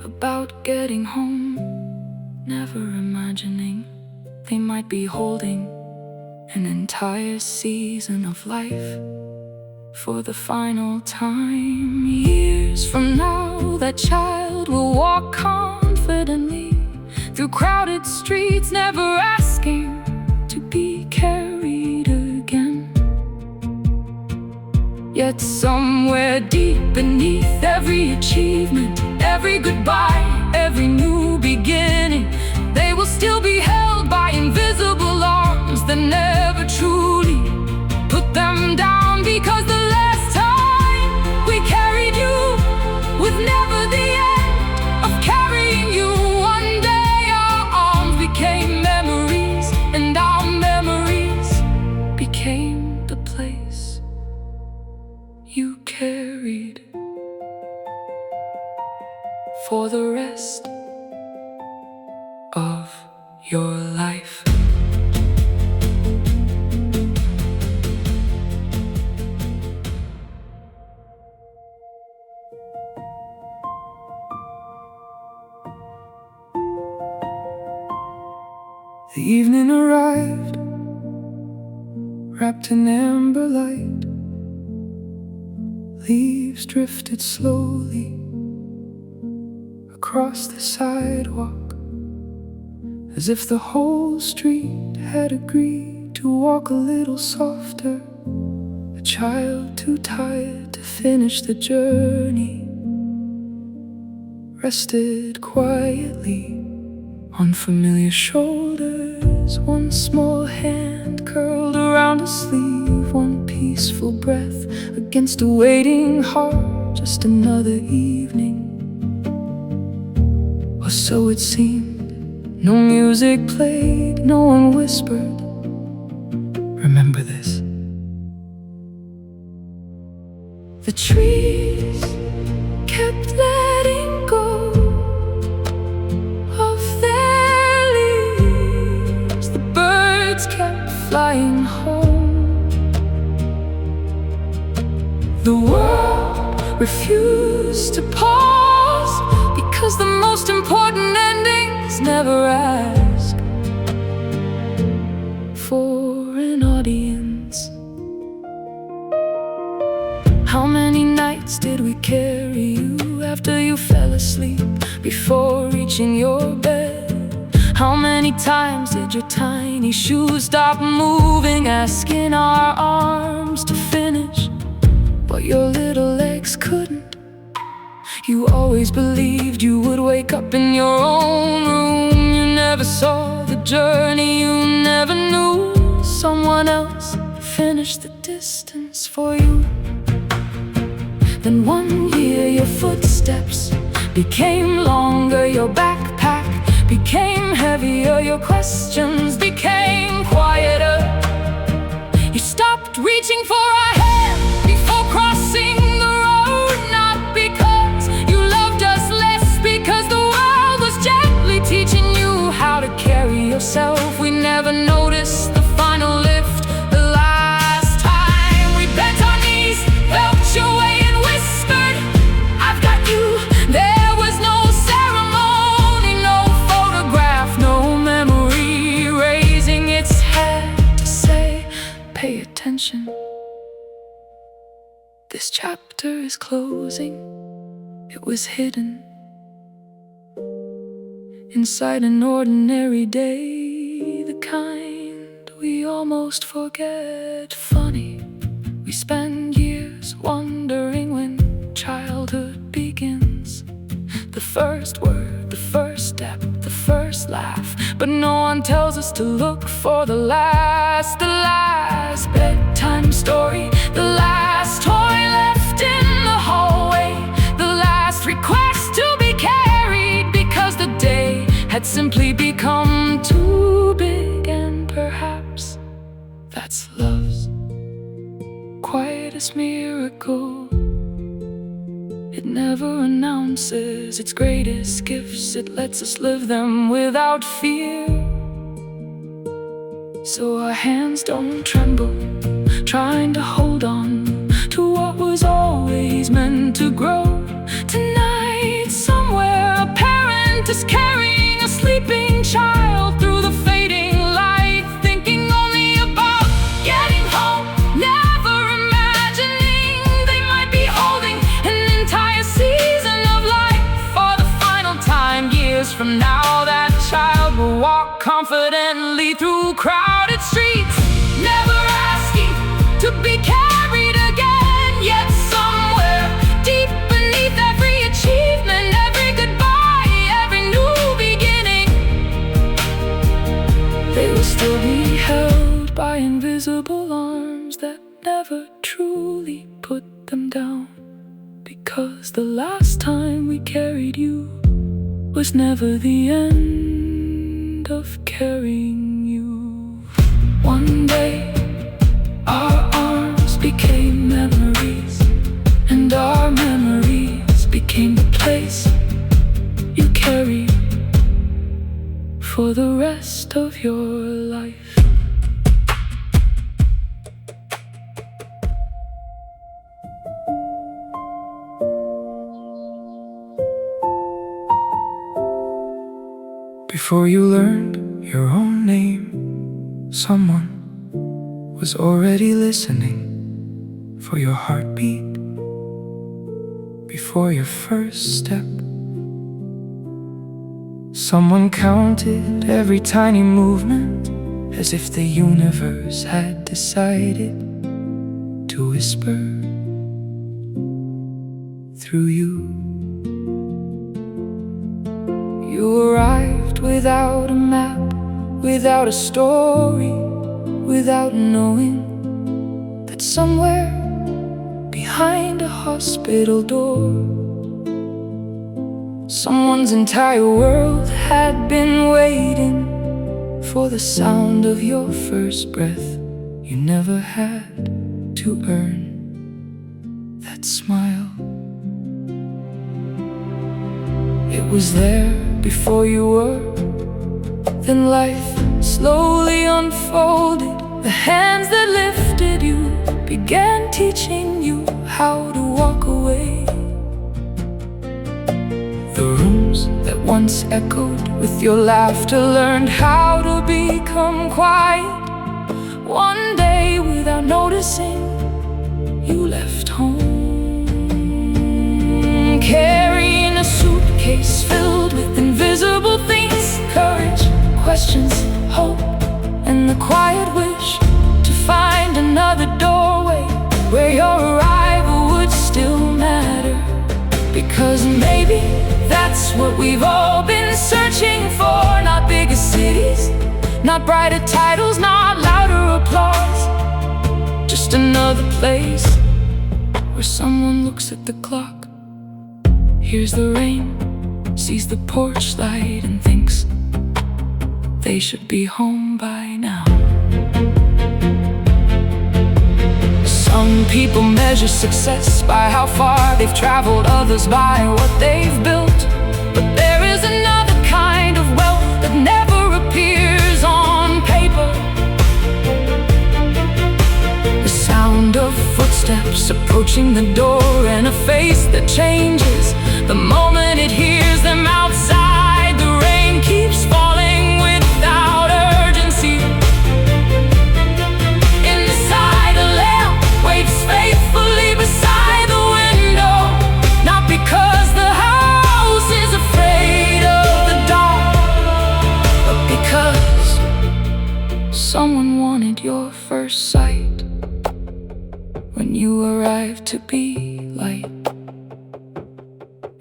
about getting home, never imagining they might be holding an entire season of life for the final time. Years from now, that child will walk confidently through crowded streets, never asking to be carried again. Yet somewhere deep beneath every achievement, every goodbye, every new beginning, they will still be held by invisible arms that never truly put them down. Because the last time we carried you was never the end of carrying you. One day our arms became memories, and our memories became the place you carried for the rest of your life. The evening arrived, wrapped in amber light. Leaves drifted slowly across the sidewalk, as if the whole street had agreed to walk a little softer. A child too tired to finish the journey rested quietly on familiar shoulders. One small hand curled around a sleeve, one peaceful breath against a waiting heart. Just another evening, or so it seemed. No music played, no one whispered, "Remember this." The trees kept letting go of their leaves. The birds kept flying home. The world refused to pause, because the most important endings never ask for an audience. How many nights did we carry you after you fell asleep, before reaching your bed? How many times did your tiny shoes stop moving, asking our arms to finish what your little legs couldn't? You always believed you would wake up in your own room. You never saw the journey, you never knew someone else finished the distance for you. Then one year your footsteps became longer, your backpack became heavier, your questions became quieter. You stopped reaching for a hand before crossing the road, not because you loved us less, because the world was gently teaching you how to carry yourself. We never noticed the final lift, the last time we bent our knees, felt your way, attention. This chapter is closing. It was hidden inside an ordinary day, the kind we almost forget. Funny, we spend years wondering when childhood begins. The first word, the first step, the first laugh, but no one tells us to look for the last bedtime story, the last toy left in the hallway, the last request to be carried because the day had simply become too big. And perhaps that's love's quietest miracle. It never announces its greatest gifts, it lets us live them without fear. So our hands don't tremble, trying to hold on to what was always meant to grow. Tonight, somewhere, a parent is carrying a sleeping child through the fading light, thinking only about getting home, never imagining they might be holding an entire season of life for the final time. Years from now, that child will walk confidently through crowded streets, never asking to be carried again. Yet somewhere deep beneath every achievement, every goodbye, every new beginning, they will still be held by invisible arms that never truly put them down. Because the last time we carried you was never the end of carrying you. One day our arms became memories, and our memories became the place you carried for the rest of your life. Before you learned your own name, someone was already listening for your heartbeat. Before your first step, Someone counted every tiny movement, as if the universe had decided to whisper through you. You arrived without a map, without a story, without knowing that somewhere behind a hospital door, someone's entire world had been waiting for the sound of your first breath. You never had to earn that smile. It was there before you were. Then life slowly unfolded. The hands that lifted you began teaching you how to walk away. The rooms that once echoed with your laughter learned how to become quiet. One day, without noticing, you left home, carrying a suitcase filled with invisible things: courage, questions, hope, and the quiet wish to find another doorway where your arrival would still matter. Because maybe that's what we've all been searching for. Not bigger cities, not brighter titles, not louder applause. Just another place where someone looks at the clock, hears the rain, sees the porch light, and thinks they should be home by now. Some people measure success by how far they've traveled, others by what they've built. But there is another kind of wealth that never appears on paper. The sound of footsteps approaching the door, and a face that changes the moment it hears them outside. The rain keeps falling without urgency. Inside, a lamp waits faithfully beside the window, not because the house is afraid of the dark, but because someone wanted your first sight when you arrived to be light.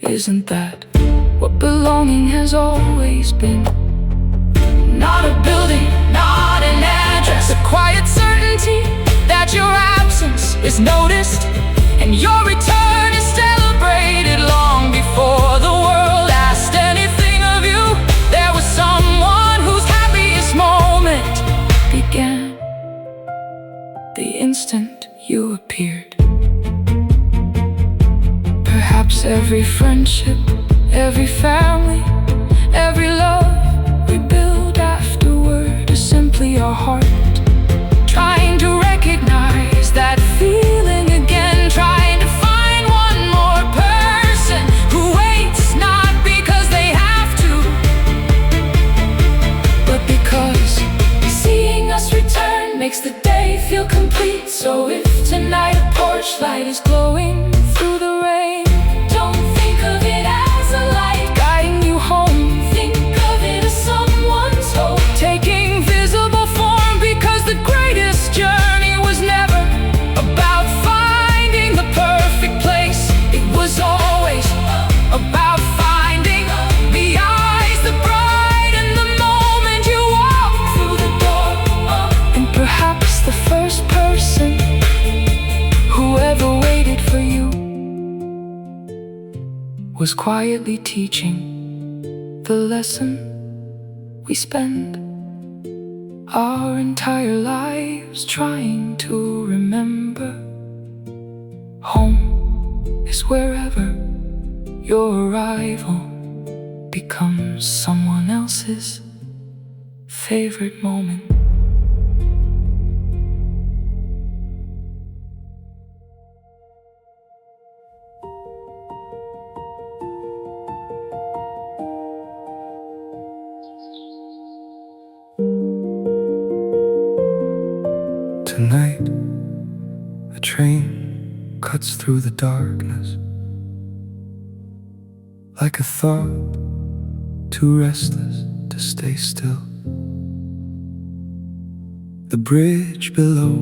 Isn't that what belonging has always been? Not a building, not an address, a quiet certainty that your absence is noticed and your return is celebrated. Long before the world asked anything of you, there was someone whose happiest moment began the instant you appeared. Perhaps every friendship, every family, every love we build afterward is simply our heart trying to recognize that feeling again, trying to find one more person who waits, not because they have to, but because seeing us return makes the day feel complete. So if tonight a porch light is glowing through the rain, don't think of it as a light guiding you home. Think of it as someone's hope taking visible form, because the greatest journey was never about finding the perfect place. It was always about finding the eyes that brighten the moment you walk through the door. And perhaps the first person who ever waited for you was quietly teaching the lesson we spend our entire lives trying to remember. Home is wherever your arrival becomes someone else's favorite moment. Tonight, a train cuts through the darkness like a thought too restless to stay still. The bridge below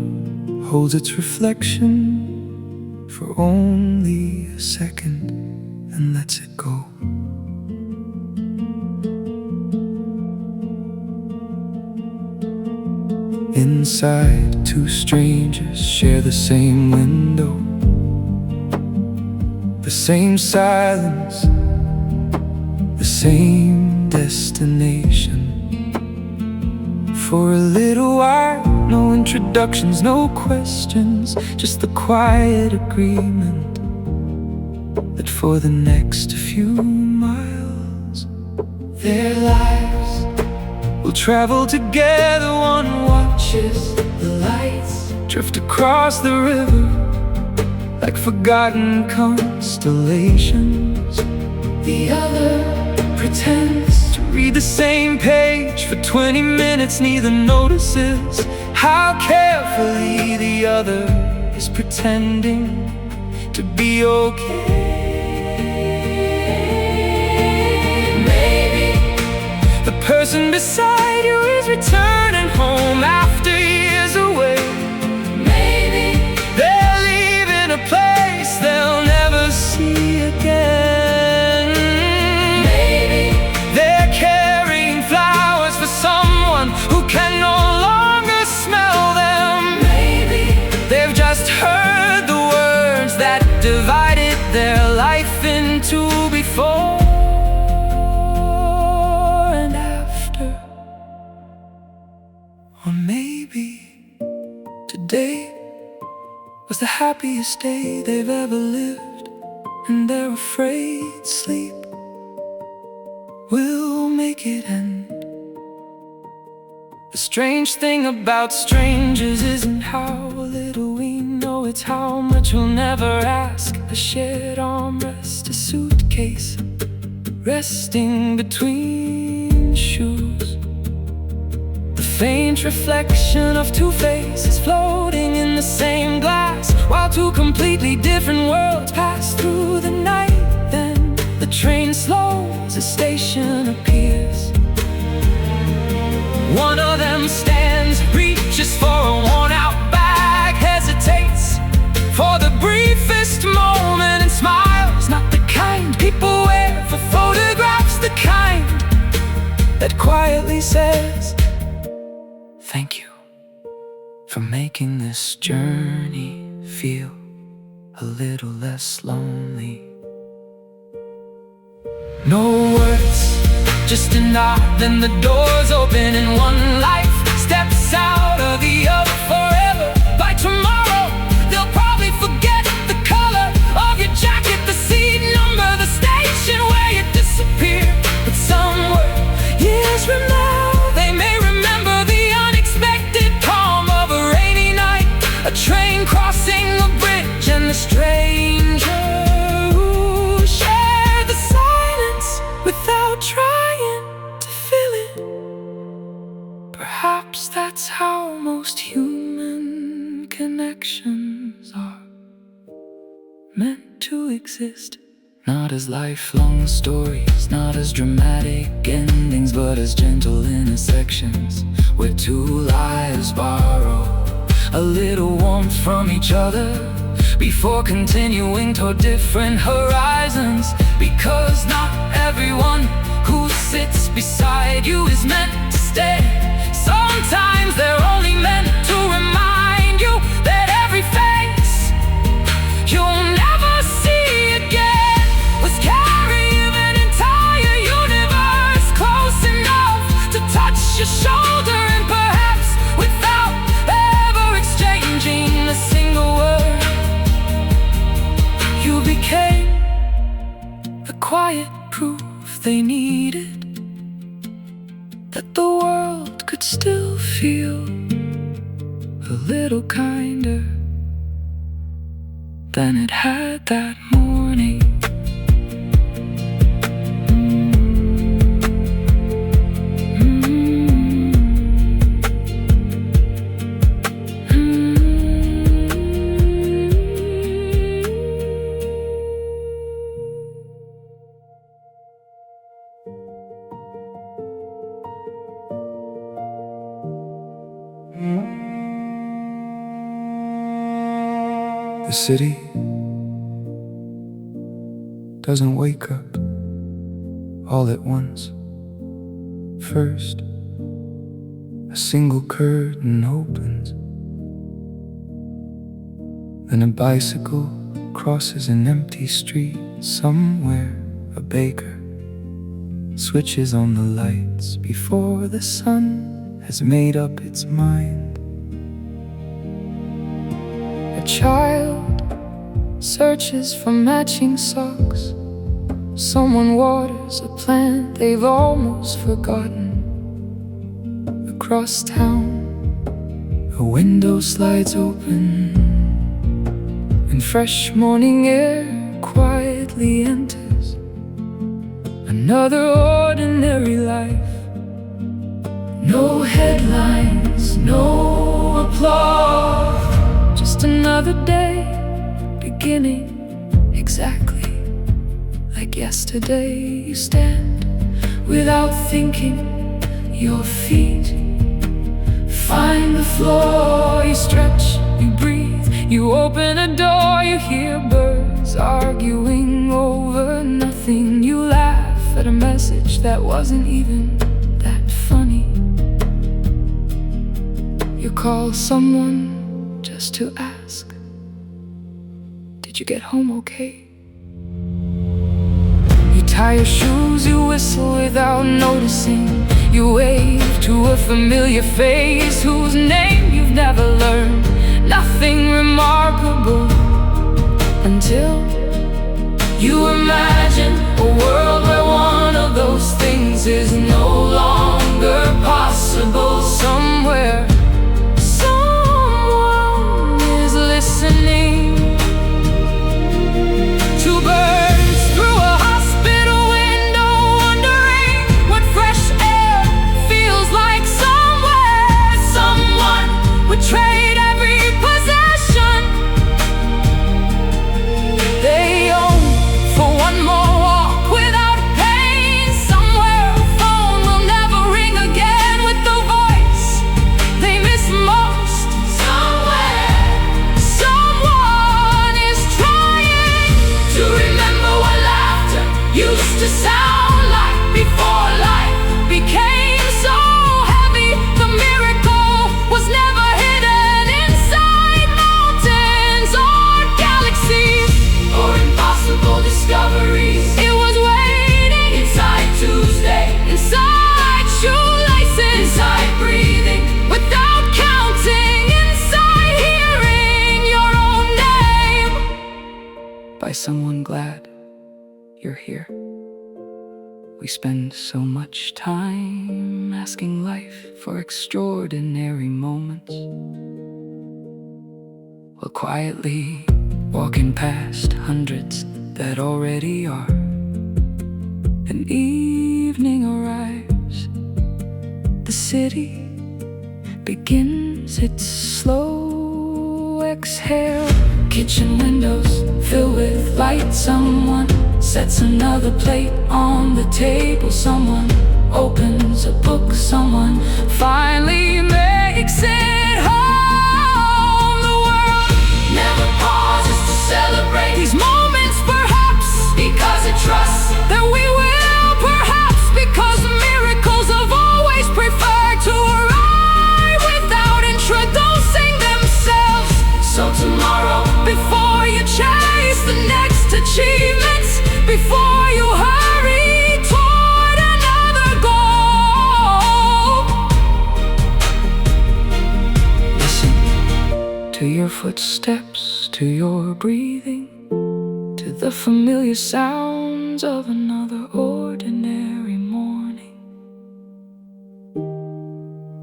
holds its reflection for only a second and lets it go. Inside, two strangers share the same window, the same silence, the same destination. For a little while, no introductions, no questions, just the quiet agreement that for the next few miles their lives will travel together. One watches the lights drift across the river like forgotten constellations. The other pretends to read the same page for 20 minutes. Neither notices how carefully the other is pretending to be okay. Maybe the person beside you is returning home after years away. Maybe they're leaving a place they'll never see again. Maybe they're carrying flowers for someone who can no longer smell them. Maybe they've just heard the words that divided their life into before and after. Or maybe today was the happiest day they've ever lived, and they're afraid sleep will make it end. The strange thing about strangers isn't how little we know, it's how much we'll never ask. A shared armrest, a suitcase resting between shoes, the faint reflection of two faces floating in the same glass, while two completely different worlds pass through the night. Then the train slows, a station appears. One of them stands, reaches for a worn-out bag, hesitates for the briefest moment and smiles. Not the kind people wear for photographs, the kind that quietly says, "Thank you for making this journey feel a little less lonely." No words, just a nod, then the doors open and one life steps out of the other forever. By tomorrow, they'll probably forget the color of your jacket, the seat number, the station where you disappeared. But somewhere, years from now, they may remember the unexpected calm of a rainy night, a train crossing a bridge, and the stranger who shared the silence without trying to fill it. Perhaps that's how most human connections are meant to exist. Not as lifelong stories, not as dramatic endings, but as gentle intersections where two lives borrow a little warmth from each other before continuing toward different horizons. Because not everyone who sits beside you is meant to stay. Sometimes they're only meant to remind you that every face you'll never see again was carrying an entire universe close enough to touch your shoulder, and perhaps without ever exchanging a single word, you became the quiet proof they needed, that the world could still feel a little kinder than it had that morning. The city doesn't wake up all at once. First, a single curtain opens, then a bicycle crosses an empty street. Somewhere a baker switches on the lights before the sun has made up its mind. A child searches for matching socks. Someone waters a plant they've almost forgotten. Across town, a window slides open, and fresh morning air quietly enters. Another ordinary life. No headlines, no applause, just another day beginning exactly like yesterday. You stand without thinking, your feet find the floor. You stretch, you breathe, you open a door. You hear birds arguing over nothing. You laugh at a message that wasn't even that funny. You call someone just to ask, did you get home okay? You tie your shoes, you whistle without noticing. You wave to a familiar face whose name you've never learned. Nothing remarkable until you imagine a world where one of those things is no longer possible. Somewhere, someone is listening to birds through a hospital window, wondering what fresh air feels like. Somewhere, someone would trade every possession they own for one more walk without pain. Somewhere a phone will never ring again with the voice they miss most. Somewhere, someone is trying to remember what laughter used to sound like before life became so heavy. The miracle was never hidden inside mountains or galaxies or impossible discoveries. It was waiting inside Tuesday, inside shoelaces, inside breathing without counting, inside hearing your own name by someone glad you're here. We spend so much time asking life for extraordinary moments, while quietly walking past hundreds that already are. An evening arrives, the city begins its slow exhale. Kitchen windows fill with light. Someone sets another plate on the table. Someone opens a book. Someone finally makes it home. The world never pauses to celebrate these moments, perhaps because it trusts that we will, perhaps because miracles have always preferred to arrive without introducing themselves. So tomorrow, before you chase the next achievements, before you hurry toward another goal, listen to your footsteps, to your breathing, to the familiar sounds of another ordinary morning.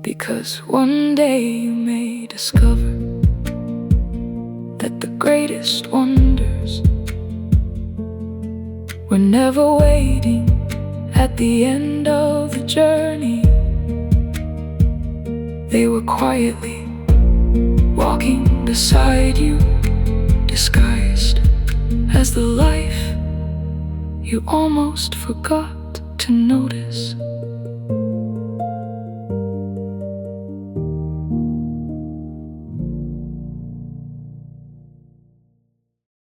Because one day you may discover that the greatest wonders were never waiting at the end of the journey. They were quietly walking beside you, disguised as the life you almost forgot to notice.